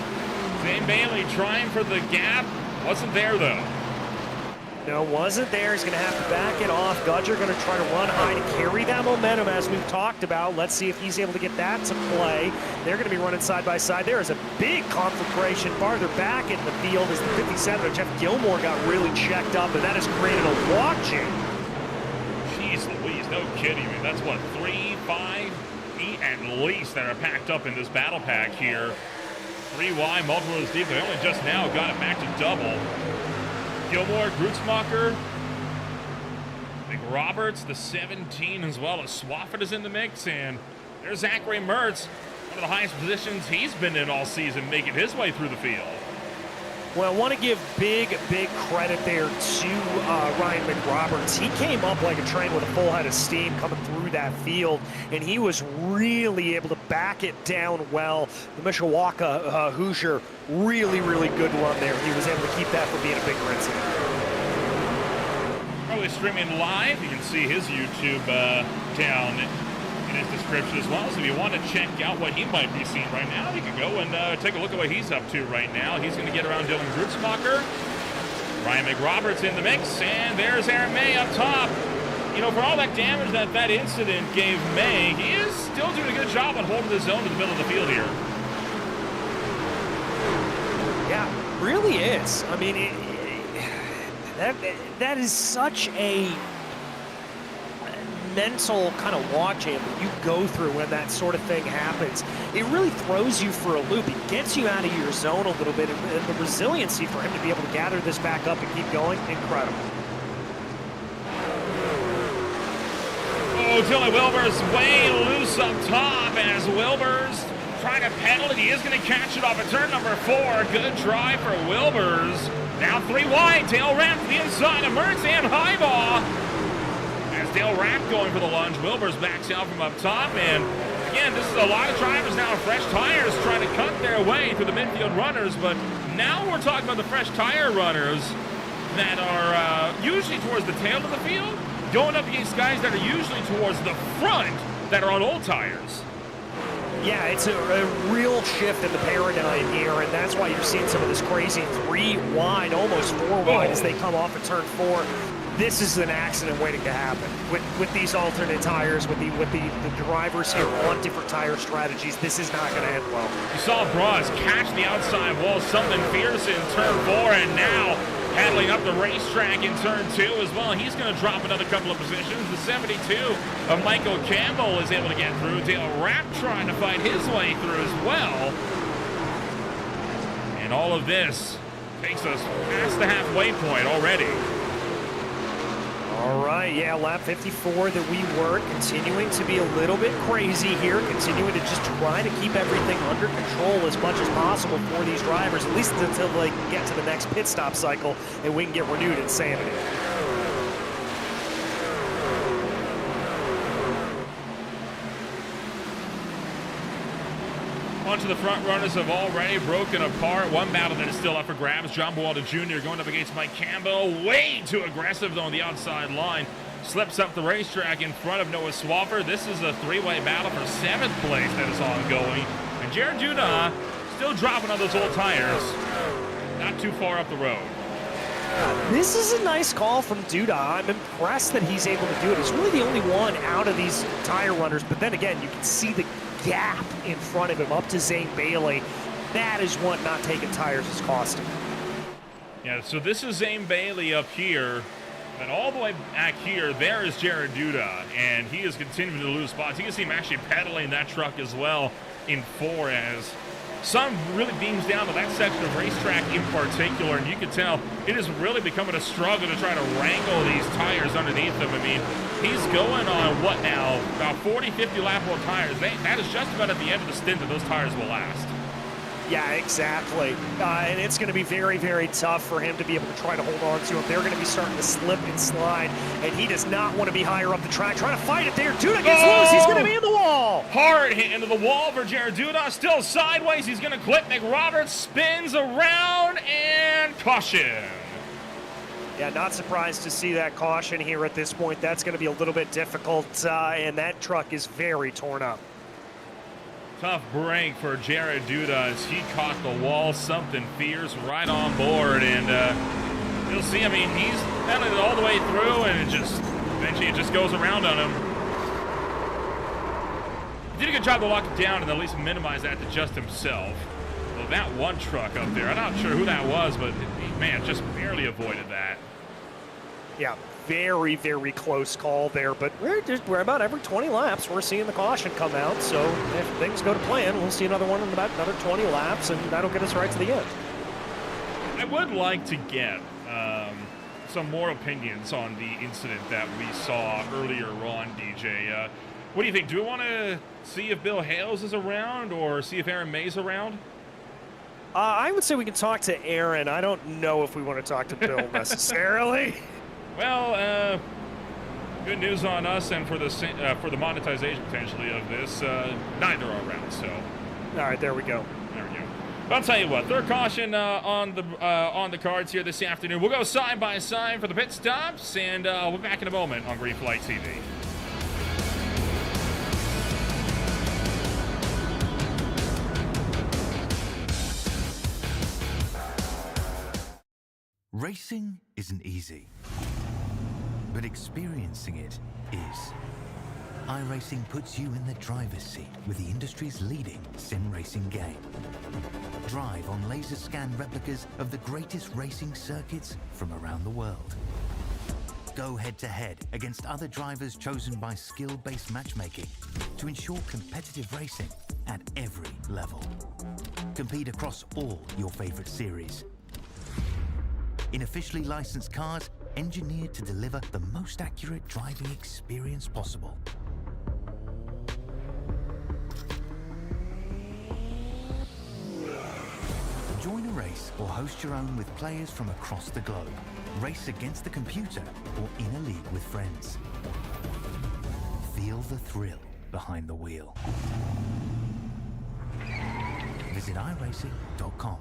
Zane Bailey trying for the gap. Wasn't there, though. No, wasn't there. He's going to have to back it off. Gudger going to try to run high to carry that momentum, as we've talked about. Let's see if he's able to get that to play. They're going to be running side by side. There is a big conflagration farther back in the field as the 57 of Jeff Gilmore got really checked up, and that has created a walk jam. Jeez Louise, no kidding me. That's what, 3, 5, 8 at least that are packed up in this battle pack here. 3 wide, multiple rows deep. They only just now got it back to double. Gilmore, Grutzmacher, Big Roberts, the 17 as well as Swafford is in the mix, and there's Zachary Mertz, one of the highest positions he's been in all season, making his way through the field. Well, I want to give big credit there to Ryan McRoberts. He came up like a train with a full head of steam coming through that field, and he was really able to back it down well. The Mishawaka Hoosier, really good run there. He was able to keep that from being a bigger incident. Probably streaming live. You can see his YouTube down in his description as well. So if you want to check out what he might be seeing right now, you can go and take a look at what he's up to right now. He's going to get around Dylan Grutzmacher. Ryan McRoberts in the mix, and there's Aaron May up top. You know, for all that damage that incident gave May, he is still doing a good job on holding the zone in the middle of the field here. Yeah, really is. I mean, that is such a mental kind of walk jam that you go through when that sort of thing happens. It really throws you for a loop. It gets you out of your zone a little bit, and the resiliency for him to be able to gather this back up and keep going, incredible. Oh, Dylan Wilbur's way loose up top as Wilbur's trying to pedal it. He is going to catch it off at turn number 4. Good drive for Wilbur's. Now 3 wide. Tail ramp to the inside of Mertz and Highball. As Dale Rapp going for the lunge, Wilbur's backs out from up top, and again, this is a lot of drivers now on fresh tires trying to cut their way through the midfield runners, but now we're talking about the fresh tire runners that are usually towards the tail of the field, going up against guys that are usually towards the front that are on old tires. Yeah, it's a real shift in the paradigm here, and that's why you're seeing some of this crazy 3 wide, almost 4 wide as they come off at turn 4. This is an accident waiting to happen with these alternate tires, with the drivers here on different tire strategies. This is not going to end well. You saw Braz catch the outside wall, something fierce in turn 4, and now paddling up the racetrack in turn 2 as well. He's going to drop another couple of positions. The 72 of Michael Campbell is able to get through. Dale Rapp trying to fight his way through as well. And all of this takes us past the halfway point already. All right, yeah, lap 54 that we were, continuing to be a little bit crazy here, continuing to just try to keep everything under control as much as possible for these drivers, at least until they get to the next pit stop cycle and we can get renewed insanity. Bunch of the front runners have already broken apart. One battle that is still up for grabs. John Buwalda Jr. going up against Mike Campbell. Way too aggressive on the outside line. Slips up the racetrack in front of Noah Swafford. This is a 3-way battle for 7th place that is ongoing. And Jared Duda still dropping on those old tires. Not too far up the road. This is a nice call from Duda. I'm impressed that he's able to do it. He's really the only one out of these tire runners. But then again, you can see the gap in front of him up to Zane Bailey. That is what not taking tires is costing. Yeah, so this is Zane Bailey up here, and all the way back here, there is Jared Duda, and he is continuing to lose spots. You can see him actually pedaling that truck as well in 4 as sun really beams down to that section of racetrack in particular, and you can tell it is really becoming a struggle to try to wrangle these tires underneath them. I mean, he's going on, what now, about 40, 50 lap old tires. That is just about at the end of the stint that those tires will last. Yeah, exactly. And it's going to be very, very tough for him to be able to try to hold on to him. They're going to be starting to slip and slide, and he does not want to be higher up the track. Trying to fight it there. Duda gets loose. He's going to be in the wall. Hard hit into the wall for Jared Duda. Still sideways. He's going to clip. McRoberts spins around, and caution. Yeah, not surprised to see that caution here at this point. That's going to be a little bit difficult, and that truck is very torn up. Tough break for Jared Duda as he caught the wall. Something fierce right on board, and you'll see. I mean, he's pedaling it all the way through, and eventually it just goes around on him. He did a good job to lock it down and at least minimize that to just himself. Well, that one truck up there, I'm not sure who that was, but man, just barely avoided that. Yeah, very, very close call there, but we're about every 20 laps, we're seeing the caution come out, so if things go to plan, we'll see another one in about another 20 laps, and that'll get us right to the end. I would like to get some more opinions on the incident that we saw earlier on, DJ. What do you think? Do we want to see if Bill Hales is around or see if Aaron May's around? I would say we can talk to Aaron. I don't know if we want to talk to Bill necessarily. Well, good news on us and for the monetization potentially of this. Neither are around, so. All right, there we go. There we go. But I'll tell you what, third caution on the cards here this afternoon. We'll go side by side for the pit stops, and we'll be back in a moment on Green Flight TV. Racing isn't easy, but experiencing it is. iRacing puts you in the driver's seat with the industry's leading sim racing game. Drive on laser scan replicas of the greatest racing circuits from around the world. Go head-to-head against other drivers chosen by skill-based matchmaking to ensure competitive racing at every level. Compete across all your favorite series. In officially licensed cars, engineered to deliver the most accurate driving experience possible. Join a race or host your own with players from across the globe. Race against the computer or in a league with friends. Feel the thrill behind the wheel. Visit iRacing.com.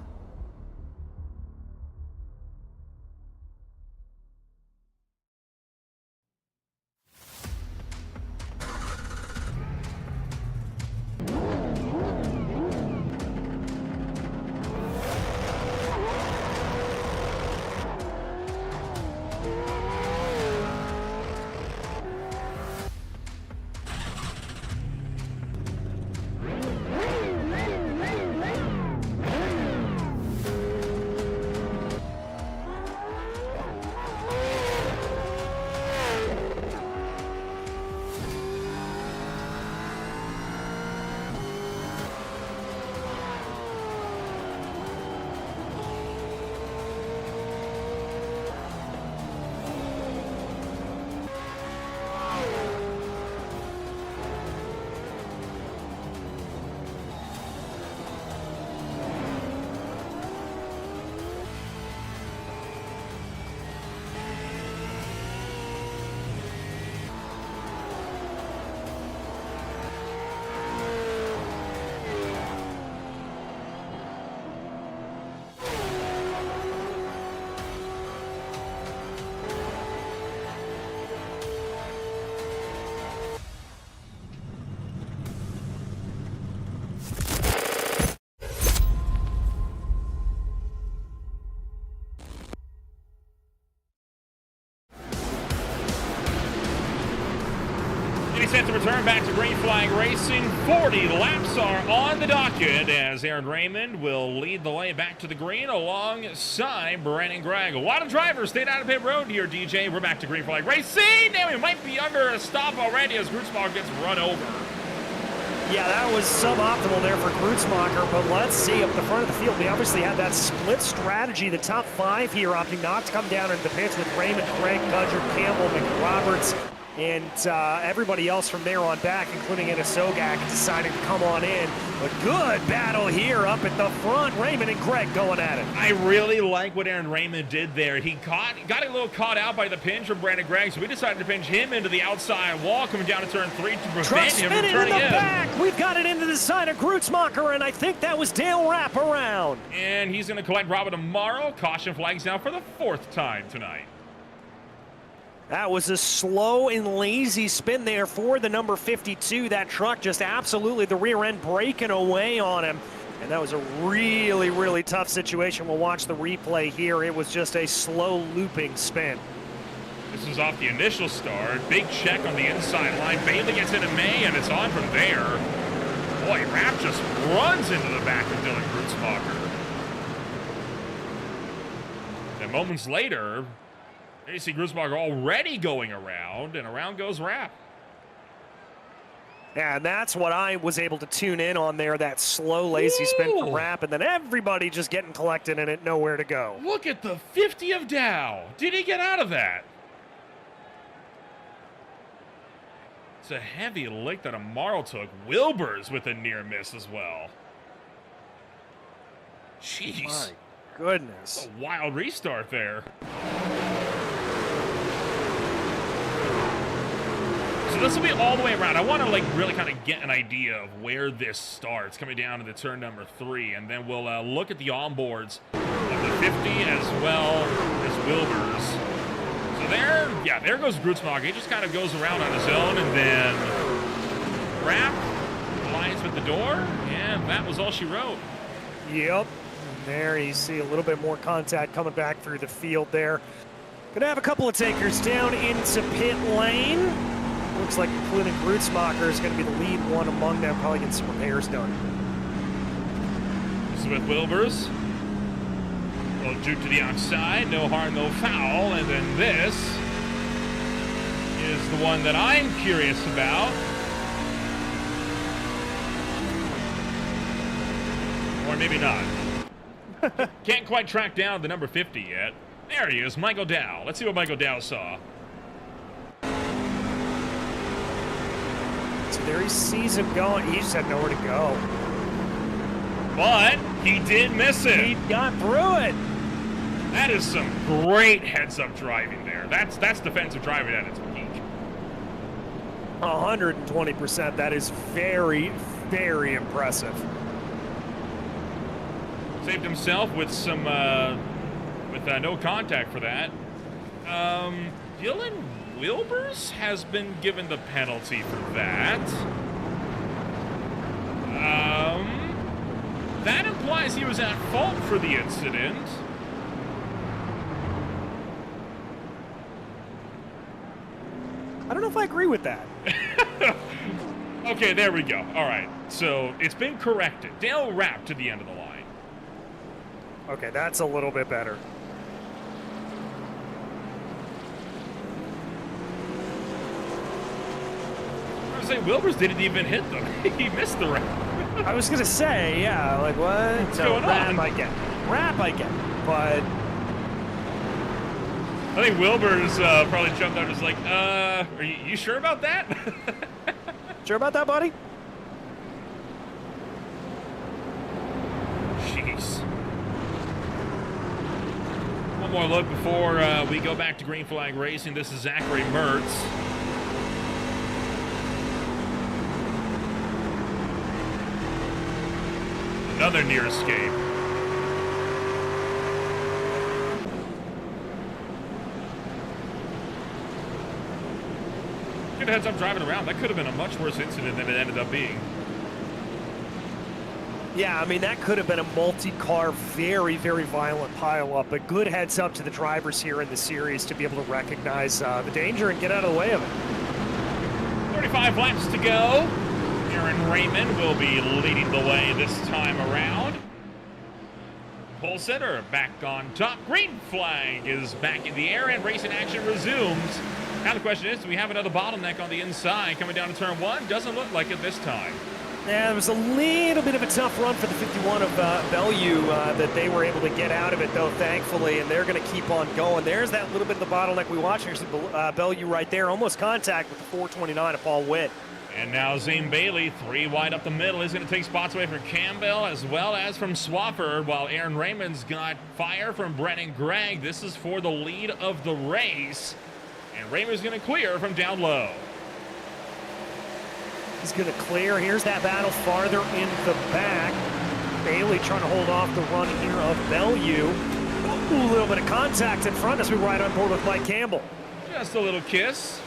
Set to return back to Green Flag Racing. 40 laps are on the docket as Aaron Raymond will lead the way back to the green alongside Brandon Gregg. A lot of drivers stayed out of pit road here, DJ. We're back to Green Flag Racing. Now we might be under a stop already as Grutzmacher gets run over. Yeah, that was suboptimal there for Grutzmacher, but let's see up the front of the field. We obviously had that split strategy. The top five here opting not to come down into the pits with Raymond, Craig, Gudger, Campbell, McRoberts, And everybody else from there on back, including Inesogak, deciding to come on in. A good battle here up at the front. Raymond and Greg going at it. I really like what Aaron Raymond did there. He got a little caught out by the pinch from Brandon Gregg, so we decided to pinch him into the outside wall, coming down to turn 3 to prevent him from turning in. Back. We've got it into the side of Grootsmacher, and I think that was Dale Wraparound. And he's going to collect Robert tomorrow. Caution flags now for the 4th time tonight. That was a slow and lazy spin there for the number 52. That truck just absolutely the rear end breaking away on him. And that was a really, really tough situation. We'll watch the replay here. It was just a slow looping spin. This is off the initial start. Big check on the inside line. Bailey gets into May, and it's on from there. Boy, Rapp just runs into the back of Dylan Grootsmacher. And moments later, you see Grootsmacher already going around, and around goes Rapp. Yeah, and that's what I was able to tune in on there, that slow, lazy spin from Rapp, and then everybody just getting collected and it nowhere to go. Look at the 50 of Dow. Did he get out of that? It's a heavy lick that Amaro took. Wilbers with a near miss as well. Jeez. My goodness. A wild restart there. So this will be all the way around. I want to really kind of get an idea of where this starts, coming down to the turn number 3, and then we'll look at the onboards of the 50 as well as Wilbers. So there goes Grootsmacher. He just kind of goes around on his own, and then Rapp aligns with the door, and that was all she wrote. Yep. And there you see a little bit more contact coming back through the field there. Gonna have a couple of takers down into pit lane. Looks like including Grootsmacher is going to be the lead one among them, probably getting some repairs done. Smith Wilbers. A little juke to the outside, no harm, no foul. And then this is the one that I'm curious about. Or maybe not. Can't quite track down the number 50 yet. There he is, Michael Dow. Let's see what Michael Dow saw. So there he sees him going. He just had nowhere to go. But he did miss it. He got through it. That is some great heads-up driving there. That's defensive driving at its peak. 120%. That is very, very impressive. Saved himself with some no contact for that. Dylan Wilbers has been given the penalty for that. That implies he was at fault for the incident. I don't know if I agree with that. Okay, there we go. All right, so it's been corrected. Dale Rapp to the end of the line. Okay, that's a little bit better. Wilbers didn't even hit them. He missed the Rapp. I was going to say, yeah, like what? What's going on? Rapp I get. But I think Wilbers probably jumped out and was like, are you sure about that? Sure about that, buddy? Jeez. One more look before we go back to green flag racing. This is Zachary Mertz. Another near escape. Good heads up driving around. That could have been a much worse incident than it ended up being. Yeah, I mean, that could have been a multi-car, very, very violent pileup, but good heads up to the drivers here in the series to be able to recognize the danger and get out of the way of it. 35 laps to go. Aaron Raymond will be leading the way this time around. Pole sitter back on top. Green flag is back in the air and racing action resumes. Now the question is, do we have another bottleneck on the inside coming down to turn 1? Doesn't look like it this time. Yeah, there was a little bit of a tough run for the 51 of Bellew that they were able to get out of it, though, thankfully, and they're going to keep on going. There's that little bit of the bottleneck we watched. Here's Bellew right there, almost contact with the 429 of Paul Witt. And now Zane Bailey, 3 wide up the middle. He's going to take spots away from Campbell as well as from Swafford, while Aaron Raymond's got fire from Brennan Gregg. This is for the lead of the race. And Raymond's going to clear from down low. He's going to clear. Here's that battle farther in the back. Bailey trying to hold off the run here of Bellew. Ooh, a little bit of contact in front as we ride on board with Mike Campbell. Just a little kiss.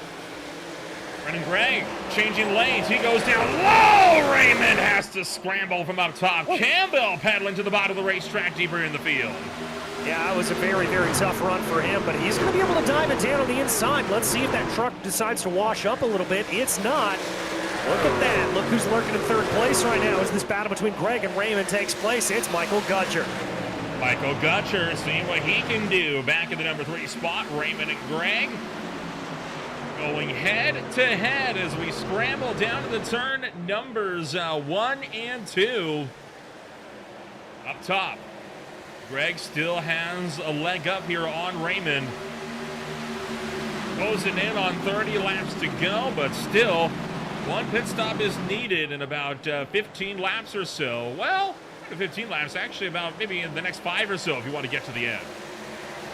Brennan Gregg changing lanes. He goes down low. Raymond has to scramble from up top. Whoa. Campbell pedaling to the bottom of the racetrack deeper in the field. Yeah, it was a very, very tough run for him, but he's going to be able to dive it down on the inside. Let's see if that truck decides to wash up a little bit. It's not. Look at that. Look who's lurking in third place right now as this battle between Gregg and Raymond takes place. It's Michael Gutcher. Michael Gutcher seeing what he can do. Back in the number 3 spot, Raymond and Gregg going head to head as we scramble down to the turn numbers 1 and 2. Up top, Gregg still has a leg up here on Raymond. Closing in on 30 laps to go, but still, one pit stop is needed in about 15 laps or so. Well, 15 laps, actually about maybe in the next 5 or so if you want to get to the end.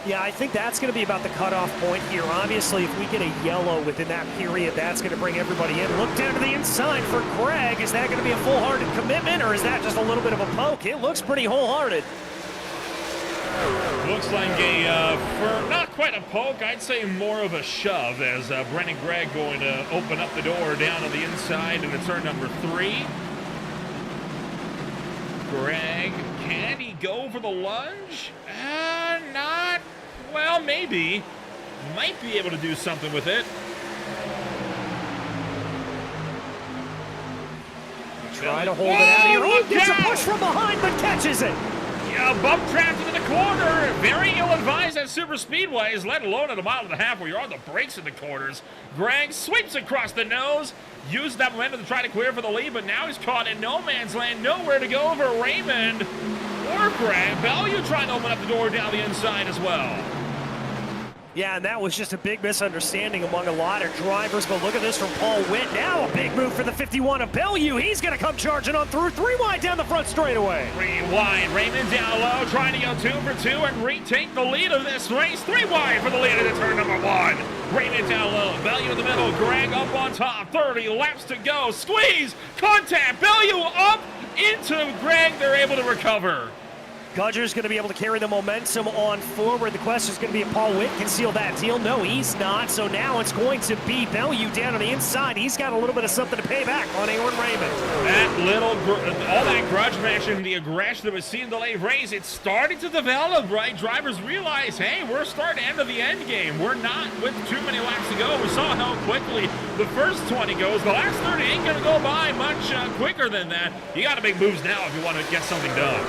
Yeah, I think that's going to be about the cutoff point here. Obviously, if we get a yellow within that period, that's going to bring everybody in. Look down to the inside for Gregg. Is that going to be a full-hearted commitment, or is that just a little bit of a poke? It looks pretty wholehearted. Looks like a, not quite a poke, I'd say more of a shove as Brennan Gregg going to open up the door down on the inside into turn number 3. Gregg, can he go for the lunge? Not, well, maybe. Might be able to do something with it. Try to hold it out here. Oh, gets a push from behind, but catches it. Bump trapped into the corner. Very ill-advised at super speedways, let alone at 1.5 miles where you're on the brakes in the corners. Gregg sweeps across the nose, used that momentum to try to clear for the lead, but now he's caught in no man's land. Nowhere to go for Raymond or Gregg. Bellew trying to open up the door down the inside as well. Yeah, and that was just a big misunderstanding among a lot of drivers, but look at this from Paul Witt. Now a big move for the 51 of Bellew. He's going to come charging on through. 3 wide down the front straightaway. 3 wide. Raymond down low, trying to go 2 for 2 and retake the lead of this race. 3 wide for the lead of the turn number 1. Raymond down low, Bellew in the middle, Gregg up on top. 30 laps to go. Squeeze, contact, Bellew up into Gregg. They're able to recover. Gudger's going to be able to carry the momentum on forward. The question is going to be if Paul Witt can seal that deal. No, he's not. So now it's going to be Bellew down on the inside. He's got a little bit of something to pay back on Aaron Raymond. That little, all that grudge match and the aggression that was seen in the late race, it's starting to develop, right? Drivers realize, hey, we're starting to enter the end game. We're not with too many laps to go. We saw how quickly the first 20 goes. The last 30 ain't going to go by much quicker than that. You got to make moves now if you want to get something done.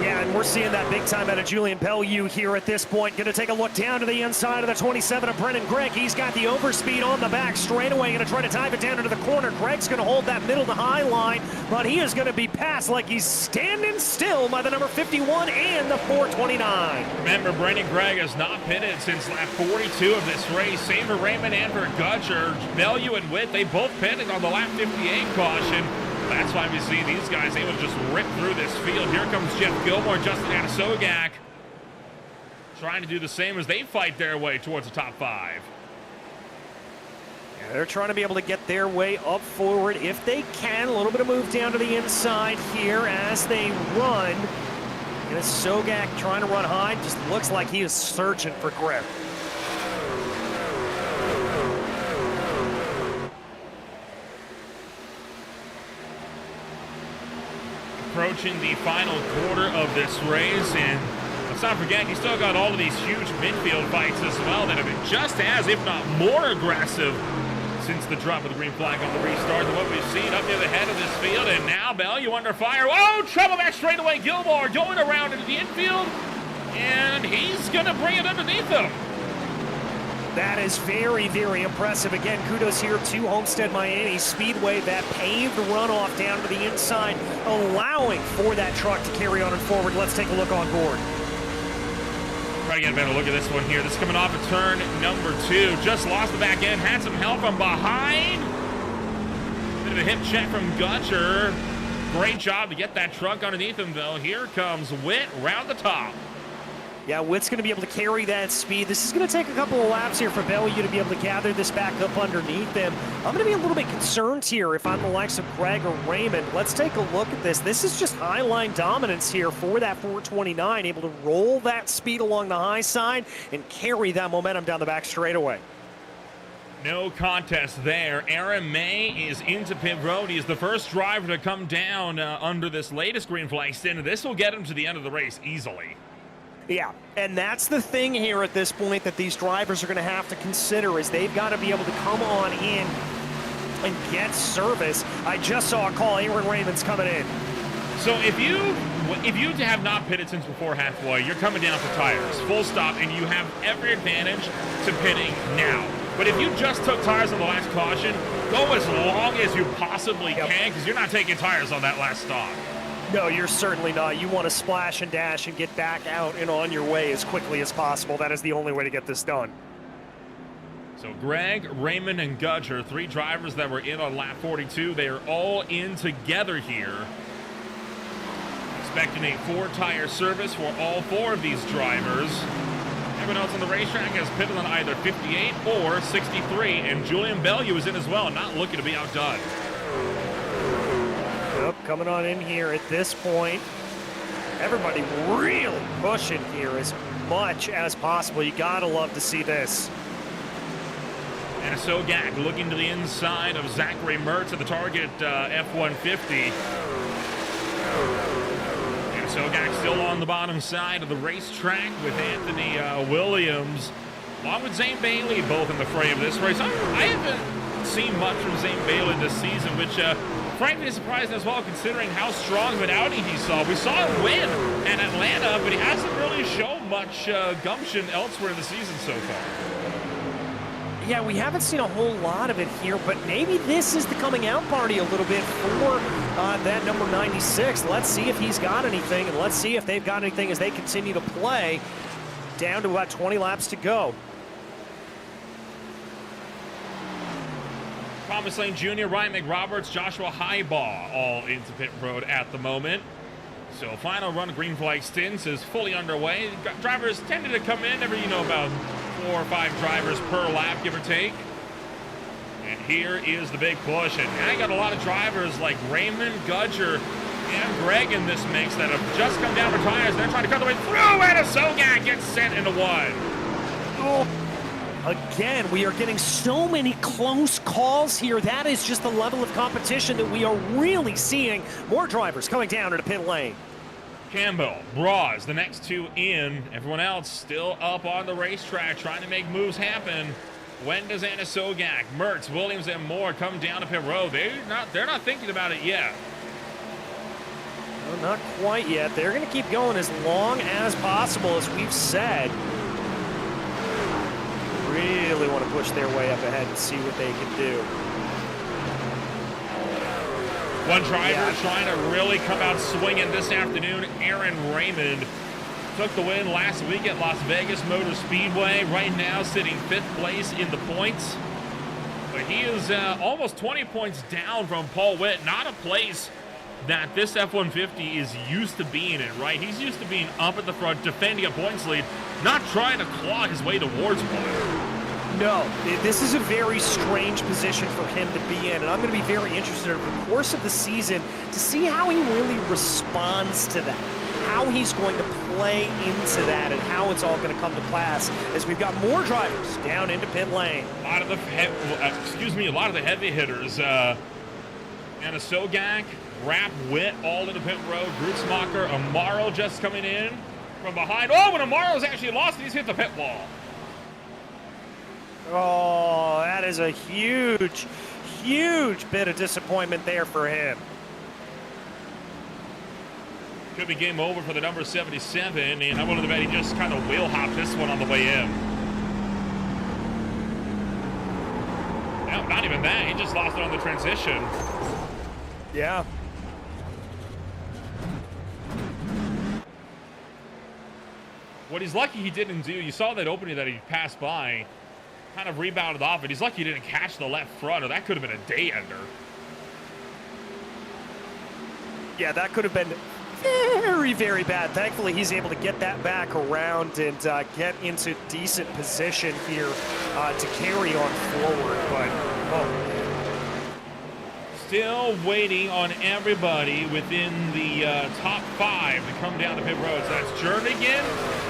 Yeah, and we're seeing that big time out of Julian Bellew here at this point. Going to take a look down to the inside of the 27 of Brennan Gregg. He's got the overspeed on the back straightaway. Going to try to dive it down into the corner. Gregg's going to hold that middle to high line, but he is going to be passed like he's standing still by the number 51 and the 429. Remember, Brennan Gregg has not pitted since lap 42 of this race. Same for Raymond and for Gutcher. Bellew and Witt, they both pitted on the lap 58 caution. That's why we see these guys able to just rip through this field. Here comes Jeff Gilmore, Justin Adesogak, trying to do the same as they fight their way towards the top 5. Yeah, they're trying to be able to get their way up forward if they can. A little bit of move down to the inside here as they run. And Adesogak trying to run high. Just looks like he is searching for grip. Approaching the final quarter of this race, and let's not forget, you still got all of these huge midfield fights as well that have been just as, if not more aggressive since the drop of the green flag on the restart than what we've seen up near the head of this field. And now Bellew under fire. Oh, trouble back straight away. Gilmore going around into the infield, and he's going to bring it underneath him. That is very, very impressive. Again, kudos here to Homestead-Miami Speedway. That paved runoff down to the inside, allowing for that truck to carry on and forward. Let's take a look on board. Try to get a better look at this one here. This is coming off of turn number 2. Just lost the back end. Had some help from behind. Bit of a hip check from Gutcher. Great job to get that truck underneath him, though. Here comes Witt round the top. Yeah, Witt's going to be able to carry that speed. This is going to take a couple of laps here for Bellew to be able to gather this back up underneath them. I'm going to be a little bit concerned here if I'm the likes of Greg or Raymond. Let's take a look at this. This is just high line dominance here for that 429, able to roll that speed along the high side and carry that momentum down the back straightaway. No contest there. Aaron May is into pit road. He is the first driver to come down under this latest green flag stint, and this will get him to the end of the race easily. Yeah, and that's the thing here at this point that these drivers are going to have to consider is they've got to be able to come on in and get service. I just saw a call. Aaron Raymond's coming in. So if you have not pitted since before halfway, you're coming down for tires, full stop, and you have every advantage to pitting now. But if you just took tires on the last caution, go as long as you possibly can, because you're not taking tires on that last stop. No, you're certainly not. You want to splash and dash and get back out and on your way as quickly as possible. That is the only way to get this done. So Greg, Raymond, and Gutcher, 3 drivers that were in on lap 42. They are all in together here. Expecting a 4-tire service for all 4 of these drivers. Everyone else on the racetrack has pitted on either 58 or 63, and Julian Bellew is in as well, not looking to be outdone. Yep, coming on in here at this point. Everybody really pushing here as much as possible. You gotta love to see this. And Sogak looking to the inside of Zachary Mertz at the target F-150. And Sogak still on the bottom side of the racetrack with Anthony Williams, along with Zane Bailey, both in the fray of this race. I haven't seen much from Zane Bailey this season, which frankly is surprising as well, considering how strong of an outing he saw. We saw him win at Atlanta, but he hasn't really shown much gumption elsewhere in the season so far. Yeah, we haven't seen a whole lot of it here, but maybe this is the coming out party a little bit for that number 96. Let's see if he's got anything, and let's see if they've got anything as they continue to play. Down to about 20 laps to go. Thomas Lane Jr., Ryan McRoberts, Joshua Highball all into pit road at the moment. So final run of green flag stints is fully underway. Drivers tended to come in every, about 4 or 5 drivers per lap, give or take. And here is the big push. And I got a lot of drivers like Raymond, Gudger, and Greg in this mix that have just come down for tires. They're trying to cut their way through, and Sogak gets sent into 1. Oh. Again, we are getting so many close calls here. That is just the level of competition that we are really seeing. More drivers coming down into pit lane. Campbell, Braz, the next 2 in. Everyone else still up on the racetrack trying to make moves happen. When does Anna Sogak, Mertz, Williams, and Moore come down to pit road? They're not thinking about it yet. No, not quite yet. They're going to keep going as long as possible, as we've said. Really want to push their way up ahead and see what they can do. One driver trying to really come out swinging this afternoon, Aaron Raymond. Took the win last week at Las Vegas Motor Speedway. Right now sitting 5th place in the points. But he is almost 20 points down from Paul Witt. Not a place that this F-150 is used to being in, right? He's used to being up at the front, defending a points lead, not trying to claw his way towards one. No, this is a very strange position for him to be in, and I'm going to be very interested over the course of the season to see how he really responds to that, how he's going to play into that, and how it's all going to come to pass as we've got more drivers down into pit lane. A lot of the heavy hitters, Anna Sogak, Rapp, Witt, all into pit road. Grutzmacher, Amaro just coming in from behind. Oh, when Amaro's actually lost, he's hit the pit wall. Oh, that is a huge, huge bit of disappointment there for him. Could be game over for the number 77, and I'm willing to bet he just kind of wheel-hopped this one on the way in. No, not even that. He just lost it on the transition. Yeah. What he's lucky he didn't do, you saw that opening that he passed by, kind of rebounded off it. He's lucky he didn't catch the left front, or that could have been a day ender. Yeah, that could have been very, very bad. Thankfully, he's able to get that back around and get into decent position here to carry on forward. But, oh. Still waiting on everybody within the top 5 to come down the pit road. So that's Jernigan,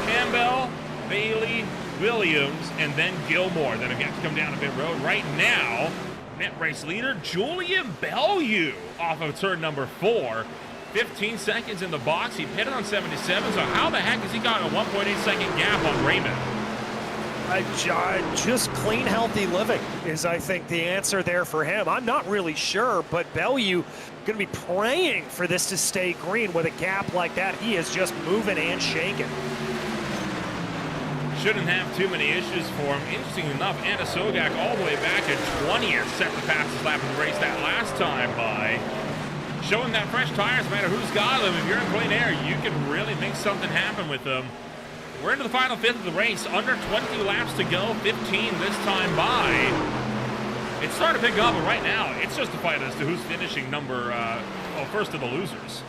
Campbell, Bailey, Williams, and then Gilmore that have got to come down the pit road. Right now, net race leader Julian Bellew off of turn number 4. 15 seconds in the box. He pitted on 77, so how the heck has he got a 1.8-second gap on Raymond? Just clean, healthy living is, I think, the answer there for him. I'm not really sure, but Bellew going to be praying for this to stay green with a gap like that. He is just moving and shaking. Shouldn't have too many issues for him. Interesting enough, Anna Sogak all the way back at 20th set the fastest lap in the race that last time by. Showing that fresh tires, no matter who's got them, if you're in clean air, you can really make something happen with them. We're into the final 5th of the race. Under 20 laps to go, 15 this time by. It's starting to pick up, but right now, it's just a fight as to who's finishing first of the losers.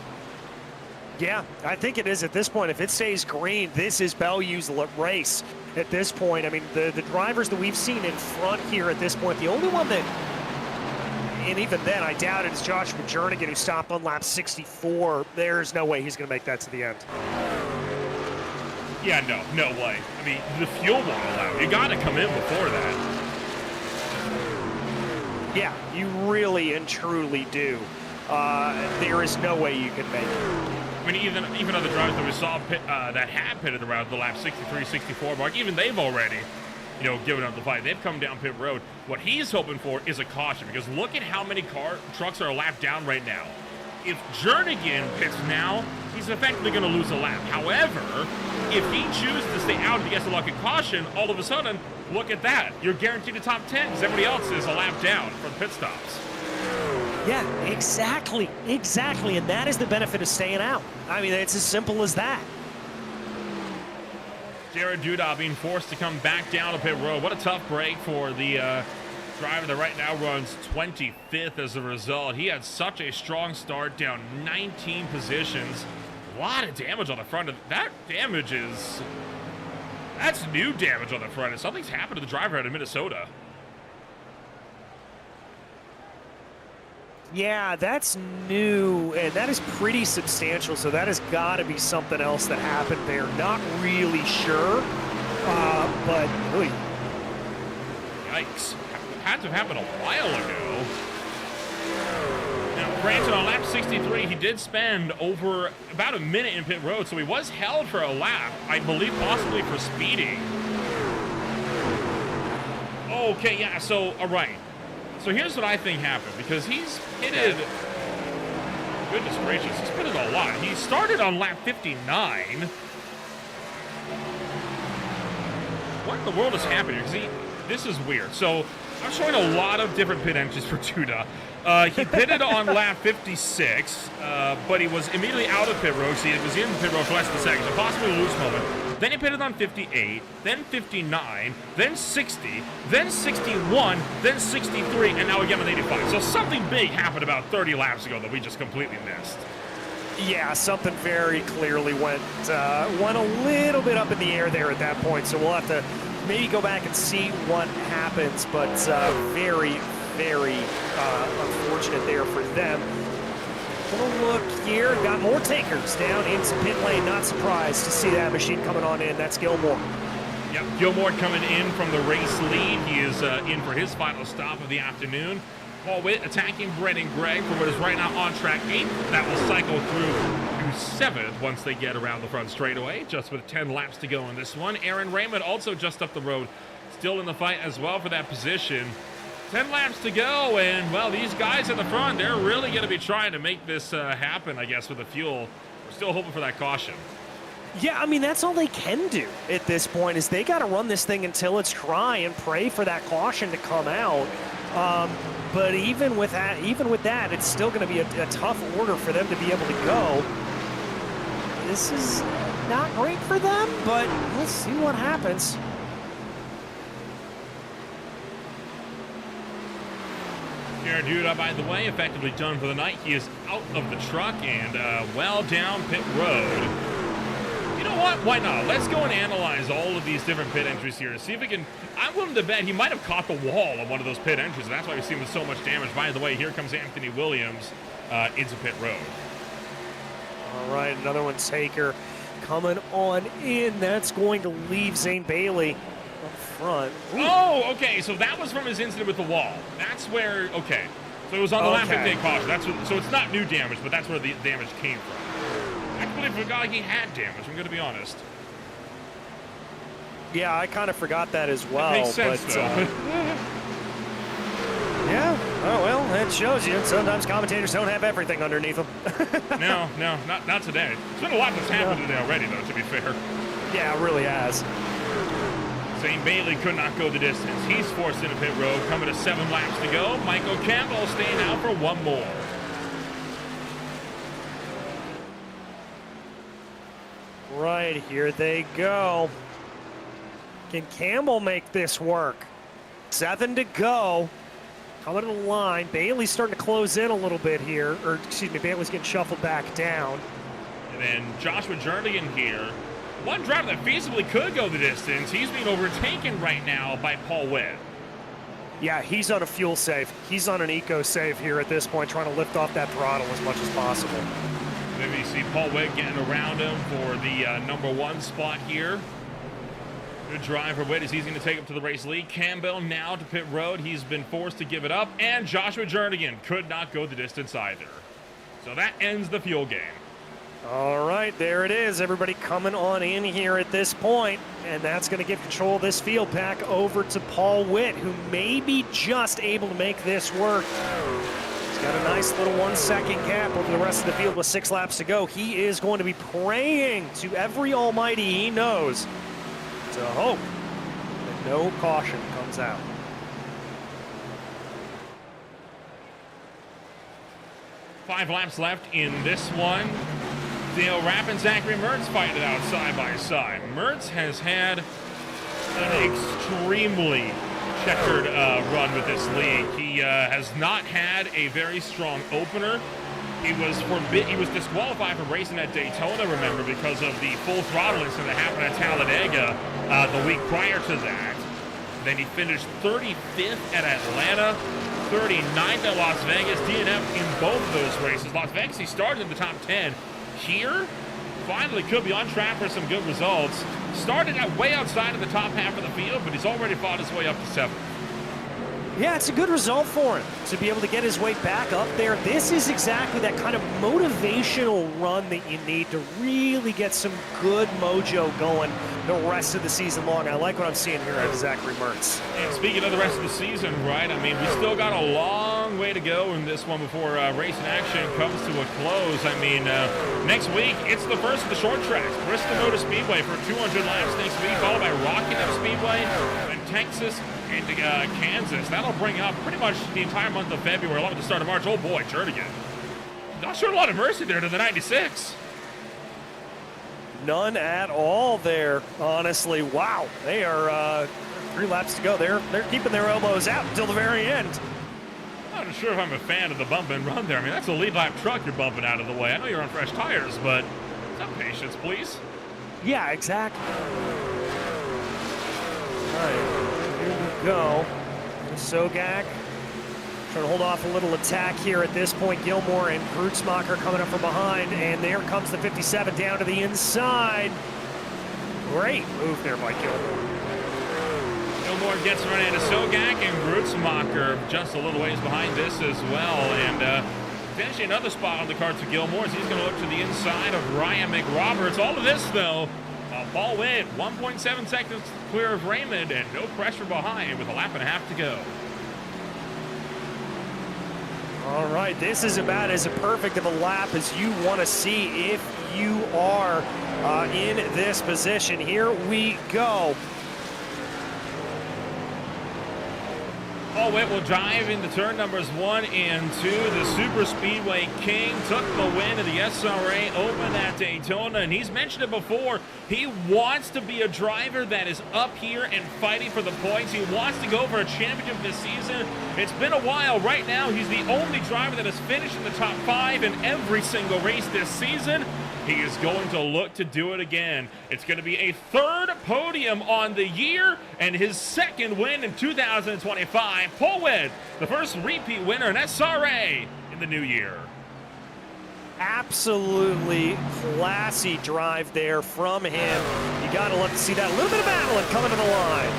Yeah, I think it is at this point. If it stays green, this is Bellew's race at this point. I mean, the drivers that we've seen in front here at this point, the only one that, and even then, I doubt it, is Joshua Jernigan, who stopped on lap 64. There's no way he's going to make that to the end. Yeah, no way. I mean, the fuel won't allow. You got to come in before that. Yeah, you really and truly do. There is no way you can make it. I mean, even other drivers that we saw that had pitted around the lap 63, 64 mark, even they've already, given up the fight. They've come down pit road. What he's hoping for is a caution, because look at how many trucks are a lap down right now. If Jernigan pits now, he's effectively going to lose a lap. However, if he chooses to stay out and he gets a lucky caution, all of a sudden, look at that. You're guaranteed a top 10 because everybody else is a lap down from pit stops. Yeah, exactly. And that is the benefit of staying out. I mean, it's as simple as that. Jared Duda being forced to come back down to pit road. What a tough break for the driver that right now runs 25th as a result. He had such a strong start, down 19 positions. A lot of damage on the front. That damage is... That's new damage on the front. And something's happened to the driver out of Minnesota. Yeah, that's new, and that is pretty substantial, so that has got to be something else that happened there. Not really sure, but... Oy. Yikes. Had to have happened a while ago. Now, granted, on lap 63, he did spend over about a minute in pit road, so he was held for a lap, I believe possibly for speeding. Okay, yeah, so, all right. So here's what I think happened, because he's pitted, goodness gracious, he's pitted a lot. He started on lap 59. What in the world is happening? Because this is weird. So I'm showing a lot of different pit entries for Duda. He pitted on lap 56, but he was immediately out of pit road, so he was in pit road for less than a second, so possibly a loose moment. Then he pitted on 58, then 59, then 60, then 61, then 63, and now again on 85. So something big happened about 30 laps ago that we just completely missed. Yeah, something very clearly went a little bit up in the air there at that point, so we'll have to maybe go back and see what happens, but very, very unfortunate there for them. We'll look here, got more takers down into pit lane. Not surprised to see that machine coming on in. That's Gilmore. Yep, Gilmore coming in from the race lead. He is in for his final stop of the afternoon. Paul Witt attacking Brennan Gregg for what is right now on track 8th. That will cycle through to 7th once they get around the front straightaway, just with 10 laps to go in this one. Aaron Raymond also just up the road, still in the fight as well for that position. 10 laps to go, and, well, these guys in the front, they're really going to be trying to make this happen, I guess, with the fuel. We're still hoping for that caution. Yeah, I mean, that's all they can do at this point is they got to run this thing until it's dry and pray for that caution to come out. But even with that, it's still going to be a tough order for them to be able to go. This is not great for them, but let's see what happens. Jared Duda, by the way, effectively done for the night. He is out of the truck and well down pit road. You know what? Why not? Let's go and analyze all of these different pit entries here. See if we can. I'm willing to bet he might have caught the wall on one of those pit entries, and that's why we've seen with so much damage. By the way, here comes Anthony Williams into pit road. All right, another one taker coming on in. That's going to leave Zane Bailey up front. Ooh. Oh, okay. So that was from his incident with the wall. That's where. Okay. So it was on the lap day caution. That's what, so it's not new damage, but that's where the damage came from. I completely forgot he had damage. I'm going to be honest. Yeah, I kind of forgot that as well. It makes sense, but, though. Yeah. Oh well, it shows you. Sometimes commentators don't have everything underneath them. No, not today. There's been a lot that's happened today already, though. To be fair. Yeah, it really has. Zane Bailey could not go the distance. He's forced into pit road, coming to 7 laps to go. Michael Campbell staying out for one more. Right, here they go. Can Campbell make this work? 7 to go. Coming to the line. Bailey's starting to close in a little bit here. Or, excuse me, Bailey's getting shuffled back down. And then Joshua Jernigan here. One driver that feasibly could go the distance. He's being overtaken right now by Paul Witt. Yeah, he's on a fuel save. He's on an eco save here at this point, trying to lift off that throttle as much as possible. Maybe you see Paul Witt getting around him for the number 1 spot here. Good drive for Witt as he's going to take up to the race lead. Campbell now to pit road. He's been forced to give it up. And Joshua Jernigan could not go the distance either. So that ends the fuel game. All right, there it is. Everybody coming on in here at this point, and that's going to give control of this field pack over to Paul Witt, who may be just able to make this work. He's got a nice little 1-second gap over the rest of the field with 6 laps to go. He is going to be praying to every almighty he knows to hope that no caution comes out. Five laps left in this one. Dale Rapp and Zachary Mertz fighting it out side by side. Mertz has had an extremely checkered run with this league. He has not had a very strong opener. He was disqualified from racing at Daytona, remember, because of the full throttle incident that happened at Talladega the week prior to that. Then he finished 35th at Atlanta, 39th at Las Vegas, DNF in both of those races. Las Vegas, he started in the top 10. Here, finally could be on track for some good results. Started out way outside of the top half of the field, but he's already fought his way up to 7th. Yeah, it's a good result for him to be able to get his way back up there. This is exactly that kind of motivational run that you need to really get some good mojo going the rest of the season long. I like what I'm seeing here out of Zachary Mertz. And speaking of the rest of the season, right, I mean, we still got a long way to go in this one before racing action comes to a close. I mean, next week, it's the first of the short tracks. Bristol Motor Speedway for 200 laps next week, followed by Rockingham Speedway in Texas and Kansas. That'll bring up pretty much the entire month of February, along with the start of March. Oh boy, Jernigan. Not sure a lot of mercy there to the 96. None at all there, honestly. Wow, they are 3 laps to go. They're keeping their elbows out until the very end. I'm not sure if I'm a fan of the bump and run there. I mean, that's a lead lap truck you're bumping out of the way. I know you're on fresh tires, but some patience, please. Yeah, exactly. All right. Here we go. Sogak trying to hold off a little attack here at this point. Gilmore and Grutzmacher coming up from behind, and there comes the 57 down to the inside. Great move there by Gilmore. Gilmore gets run into Sogak, and Grutzmacher just a little ways behind this as well. And potentially another spot on the card for Gilmore as he's going to look to the inside of Ryan McRoberts. All of this, though, Paul Witt, 1.7 seconds clear of Raymond, and no pressure behind with a lap and a half to go. All right, this is about as perfect of a lap as you want to see if you are in this position. Here we go. Paul Witt will drive into turn numbers 1 and 2. The Super Speedway King took the win in the SRA Open at Daytona, and he's mentioned it before. He wants to be a driver that is up here and fighting for the points. He wants to go for a championship this season. It's been a while. Right now, he's the only driver that has finished in the top 5 in every single race this season. He is going to look to do it again. It's going to be a 3rd podium on the year and his 2nd win in 2025. Paul Witt, the first repeat winner in SRA in the new year. Absolutely classy drive there from him. You got to love to see that. A little bit of battling coming to the line.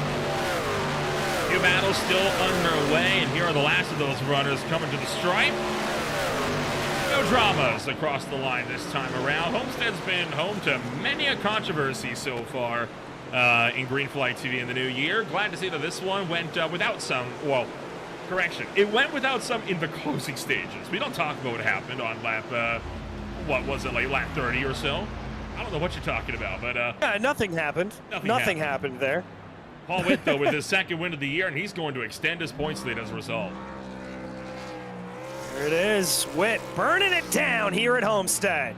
Few battles still underway, and here are the last of those runners coming to the stripe. No dramas across the line this time around. Homestead's been home to many a controversy so far in Green Flag TV in the new year. Glad to see that this one went without some, well, correction. It went without some in the closing stages. We don't talk about what happened on lap, what was it, like lap 30 or so? I don't know what you're talking about, but... yeah, nothing happened. Nothing happened there. Paul Witt, though, with his 2nd win of the year, and he's going to extend his points lead as a result. There it is, Witt burning it down here at Homestead.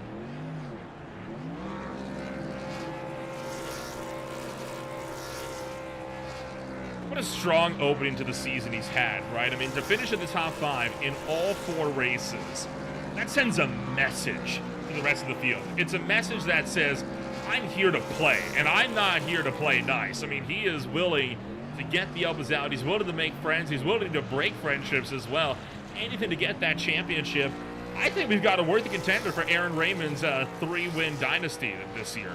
What a strong opening to the season he's had, right? I mean, to finish in the top 5 in all 4 races, that sends a message to the rest of the field. It's a message that says, I'm here to play, and I'm not here to play nice. I mean, he is willing to get the elbows out. He's willing to make friends. He's willing to break friendships as well. Anything to get that championship. I think we've got a worthy contender for Aaron Raymond's 3-win dynasty this year.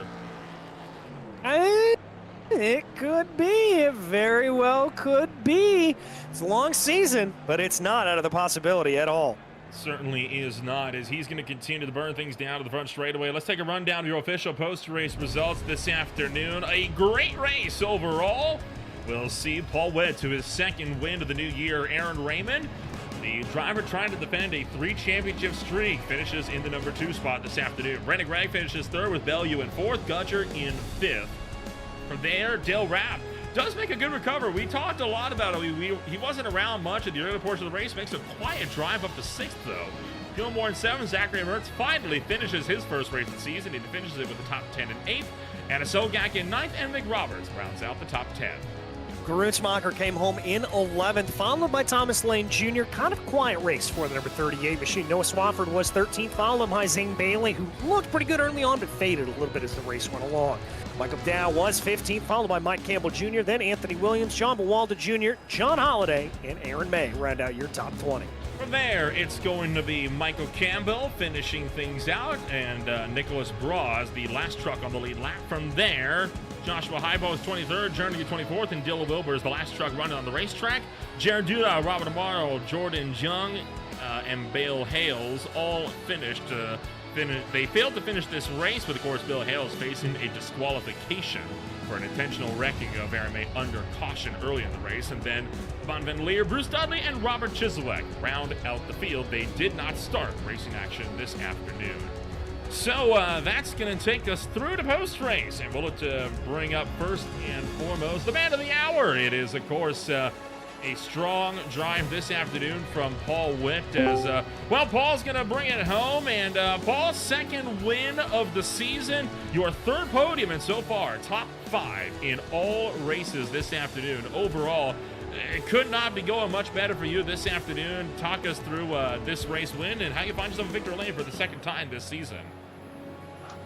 It could be. It very well could be. It's a long season, but it's not out of the possibility at all. Certainly is not, as he's going to continue to burn things down to the front straightaway. Let's take a rundown of your official post-race results this afternoon. A great race overall. We'll see Paul Witt to his 2nd win of the new year. Aaron Raymond, the driver trying to defend a 3-championship streak, finishes in the number 2 spot this afternoon. Brendan Gregg finishes 3rd with Bellew in 4th, Gutcher in 5th. From there, Dale Rapp does make a good recovery. We talked a lot about it. He wasn't around much in the early portion of the race. Makes a quiet drive up to 6th, though. Gilmore in 7th. Zachary Mertz finally finishes his first race of the season. He finishes it with the top 10 and 8th. Anna Sogak in 9th, and Mick Roberts rounds out the top 10. Grutzmacher came home in 11th, followed by Thomas Lane Jr. Kind of quiet race for the number 38 machine. Noah Swafford was 13th, followed by Zane Bailey, who looked pretty good early on, but faded a little bit as the race went along. Michael Dow was 15th, followed by Mike Campbell Jr., then Anthony Williams, John Bawalda Jr., John Holliday, and Aaron May round out your top 20. From there, it's going to be Michael Campbell finishing things out, and Nicholas Braz, the last truck on the lead lap. From there, Joshua Highbo is 23rd, Jeremy 24th, and Dylan Wilbur is the last truck running on the racetrack. Jared Duda, Robert Amaro, Jordan Jung, and Bale Hales all finished. They failed to finish this race, but of course Bill Hales facing a disqualification for an intentional wrecking of Aaron May under caution early in the race. And then Von Van Leer, Bruce Dudley, and Robert Chiswick round out the field. They did not start racing action this afternoon. So that's going to take us through to post-race, and we'll bring up first and foremost the man of the hour. It is, of course, a strong drive this afternoon from Paul Witt as, well, Paul's going to bring it home, and Paul's 2nd win of the season, your 3rd podium, and so far, top 5 in all races this afternoon. Overall, it could not be going much better for you this afternoon. Talk us through this race win and how you find yourself in victory lane for the 2nd time this season.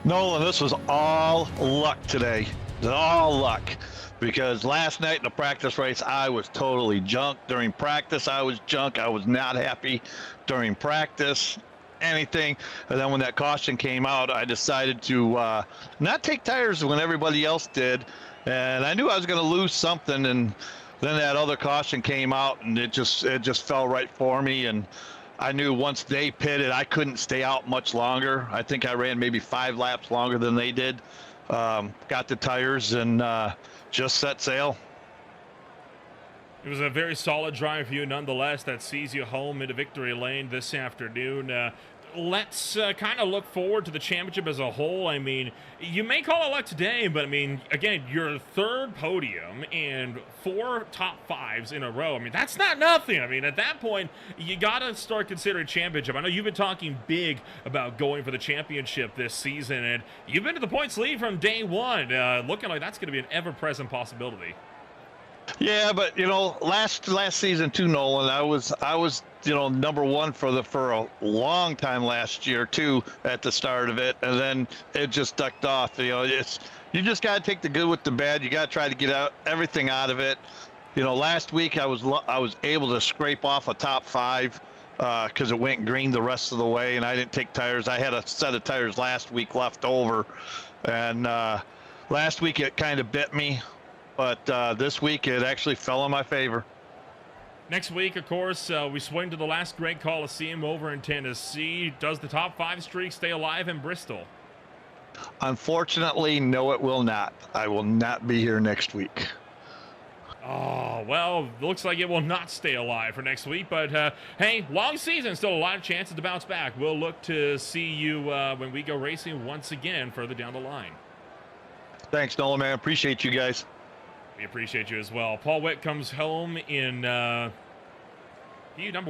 Nolan, this was all luck today. All luck. Because last night in the practice race, I was totally junk. During practice, I was junk. I was not happy during practice, anything. And then when that caution came out, I decided to not take tires when everybody else did. And I knew I was going to lose something. And then that other caution came out, and it just fell right for me. And I knew once they pitted, I couldn't stay out much longer. I think I ran maybe 5 laps longer than they did. Got the tires and just set sail. It was a very solid drive for you nonetheless that sees you home into victory lane this afternoon. let's kind of look forward to the championship as a whole. I mean, you may call it luck today, but I mean, again, your third podium and 4 top 5s in a row. I mean, that's not nothing. I mean, at that point, you got to start considering championship. I know you've been talking big about going for the championship this season, and you've been to the points lead from day one, looking like that's going to be an ever-present possibility. Yeah, but last season too, Nolan, I was number one for a long time last year too at the start of it, and then it just ducked off. You just got to take the good with the bad. You got to try to get everything out of it. Last week I was able to scrape off a top 5 because it went green the rest of the way, and I didn't take tires. I had a set of tires last week left over, and last week it kind of bit me. But this week, it actually fell in my favor. Next week, of course, we swing to the last great Coliseum over in Tennessee. Does the top 5 streak stay alive in Bristol? Unfortunately, no, it will not. I will not be here next week. Oh, well, looks like it will not stay alive for next week. But, hey, long season, still a lot of chances to bounce back. We'll look to see you when we go racing once again further down the line. Thanks, Nolan, man. Appreciate you guys. We appreciate you as well. Paul Witt comes home in number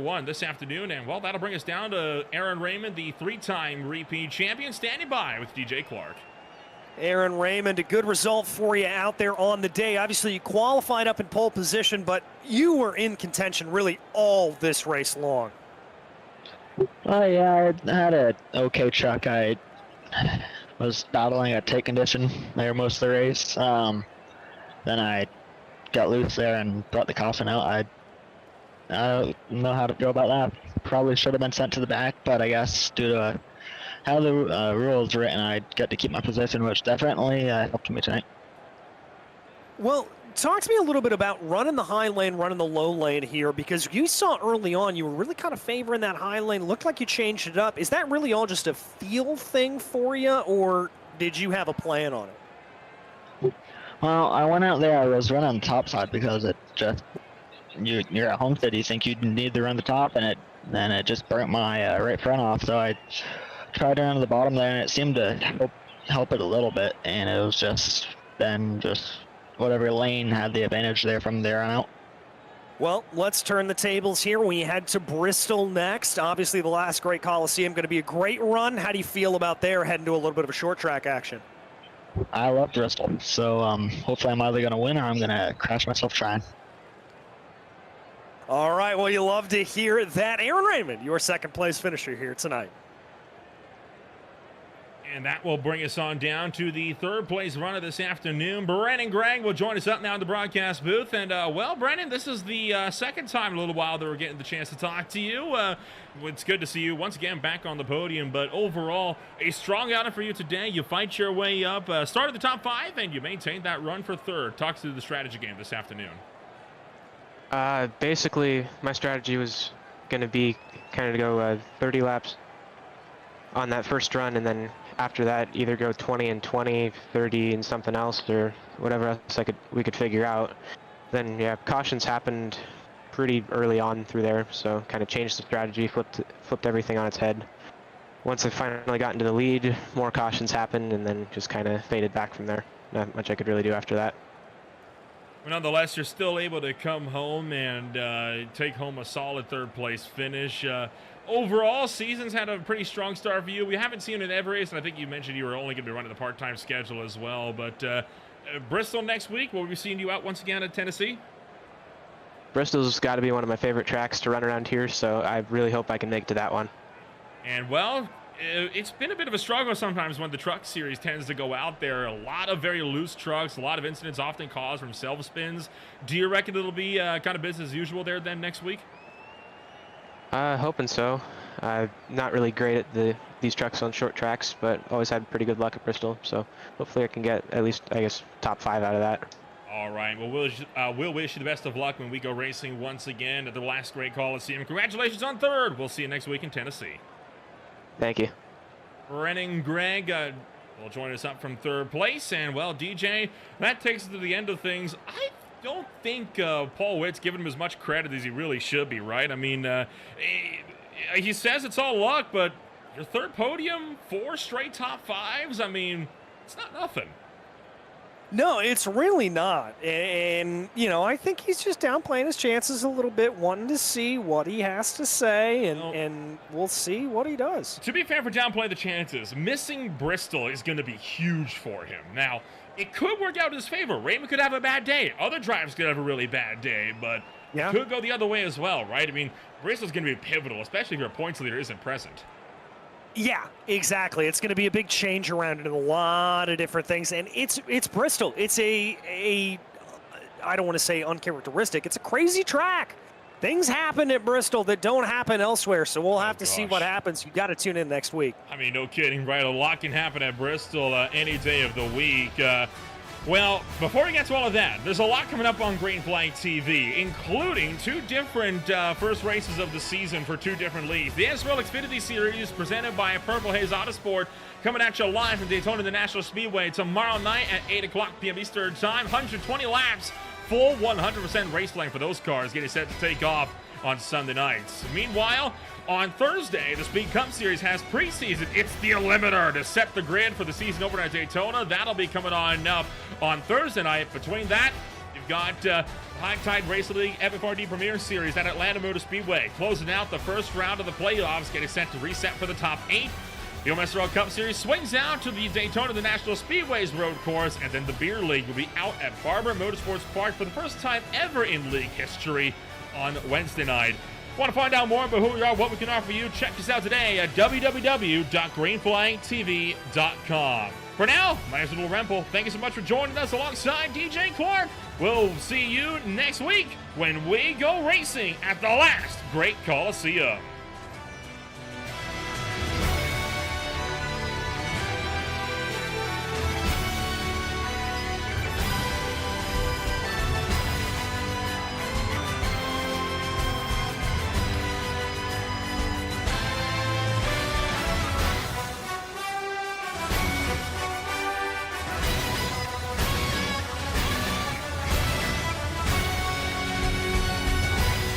1 this afternoon. And, well, that'll bring us down to Aaron Raymond, the 3-time repeat champion, standing by with DJ Clark. Aaron Raymond, a good result for you out there on the day. Obviously, you qualified up in pole position, but you were in contention really all this race long. Well, yeah, I had an okay truck. I was battling a tight condition there most of the race. Then I got loose there and brought the caution out. I don't know how to go about that. Probably should have been sent to the back, but I guess due to how the rules are written, I get to keep my position, which definitely helped me tonight. Well, talk to me a little bit about running the high lane, running the low lane here, because you saw early on you were really kind of favoring that high lane. Looked like you changed it up. Is that really all just a feel thing for you, or did you have a plan on it? Well, I went out there, I was running on the top side because it just, you're at Homestead, you think you need to run the top, and it just burnt my right front off, so I tried to run to the bottom there, and it seemed to help it a little bit, and it was just whatever lane had the advantage there from there on out. Well, let's turn the tables here. We head to Bristol next. Obviously, the last great Coliseum, going to be a great run. How do you feel about there, heading to a little bit of a short track action? I love Bristol, so hopefully I'm either going to win or I'm going to crash myself trying. All right, well, you love to hear that. Aaron Raymond, your second place finisher here tonight. And that will bring us on down to the 3rd place runner this afternoon. Brennan Gregg will join us up now in the broadcast booth. And, well, Brennan, this is the second time in a little while that we're getting the chance to talk to you. It's good to see you once again back on the podium. But overall, a strong outing for you today. You fight your way up, started the top 5, and you maintained that run for 3rd. Talk us through the strategy game this afternoon. Basically, my strategy was going to be kind of to go 30 laps on that first run, and then after that either go 20 and 20, 30 and something else, or whatever else we could figure out. Then yeah, cautions happened pretty early on through there, so kind of changed the strategy, flipped everything on its head. Once I finally got into the lead, more cautions happened, and then just kind of faded back from there. Not much I could really do after that. Well, nonetheless, you're still able to come home and take home a solid 3rd place finish. Overall, season's had a pretty strong start for you. We haven't seen it in every race, and I think you mentioned you were only going to be running the part-time schedule as well. But Bristol next week, will we be seeing you out once again at Tennessee? Bristol's got to be one of my favorite tracks to run around here, so I really hope I can make it to that one. And, well, it's been a bit of a struggle sometimes when the truck series tends to go out there. A lot of very loose trucks, a lot of incidents often caused from self-spins. Do you reckon it'll be kind of business as usual there then next week? Hoping so. Not really great at these trucks on short tracks, but always had pretty good luck at Bristol, so hopefully I can get at least, I guess, top 5 out of that. All right. Well, we'll wish you the best of luck when we go racing once again at the last great Coliseum. Congratulations on 3rd. We'll see you next week in Tennessee. Thank you. Brennan Gregg will join us up from 3rd place. And, well, DJ, that takes us to the end of things. I don't think Paul Witt's giving him as much credit as he really should be, right? I mean, he says it's all luck, but Your third podium, 4 straight top 5s. I mean, it's not nothing. No, it's really not. And, you know, I think he's just downplaying his chances a little bit, wanting to see what he has to say, and we'll see what he does. To be fair, for downplaying the chances, missing Bristol is going to be huge for him. Now, it could work out in his favor. Raymond could have a bad day. Other drivers could have a really bad day, but it could go the other way as well, right? I mean, Bristol's going to be pivotal, especially if your points leader isn't present. Yeah, exactly. It's going to be a big change around in a lot of different things, and it's Bristol. It's a I don't want to say uncharacteristic. It's a crazy track. Things happen at Bristol that don't happen elsewhere, so we'll have to see what happens. You got to tune in next week. I mean, no kidding, right? A lot can happen at Bristol any day of the week. Well, before we get to all of that, there's a lot coming up on Green Flag TV, including 2 different first races of the season for 2 different leagues. The SRA Xfinity Series, presented by Purple Haze Autosport, coming at you live from Daytona International Speedway tomorrow night at 8 o'clock p.m. Eastern Time. 120 laps, full 100% race length for those cars, getting set to take off on Sunday nights. Meanwhile, on Thursday, the Speed Cup Series has preseason. It's the limiter to set the grid for the season opener at Daytona. That'll be coming on Thursday night. Between that, you've got High Tide Race League FFRD Premier Series at Atlanta Motor Speedway, closing out the first round of the playoffs, getting set to reset for the top 8. The SRA Cup Series swings out to the Daytona the National Speedway's road course, and then the Beer League will be out at Barber Motorsports Park for the first time ever in league history on Wednesday night. Want to find out more about who we are, what we can offer you? Check us out today at www.greenflagtv.com. For now, my name is Little Rempel. Thank you so much for joining us alongside DJ Clark. We'll see you next week when we go racing at the last Great Coliseum.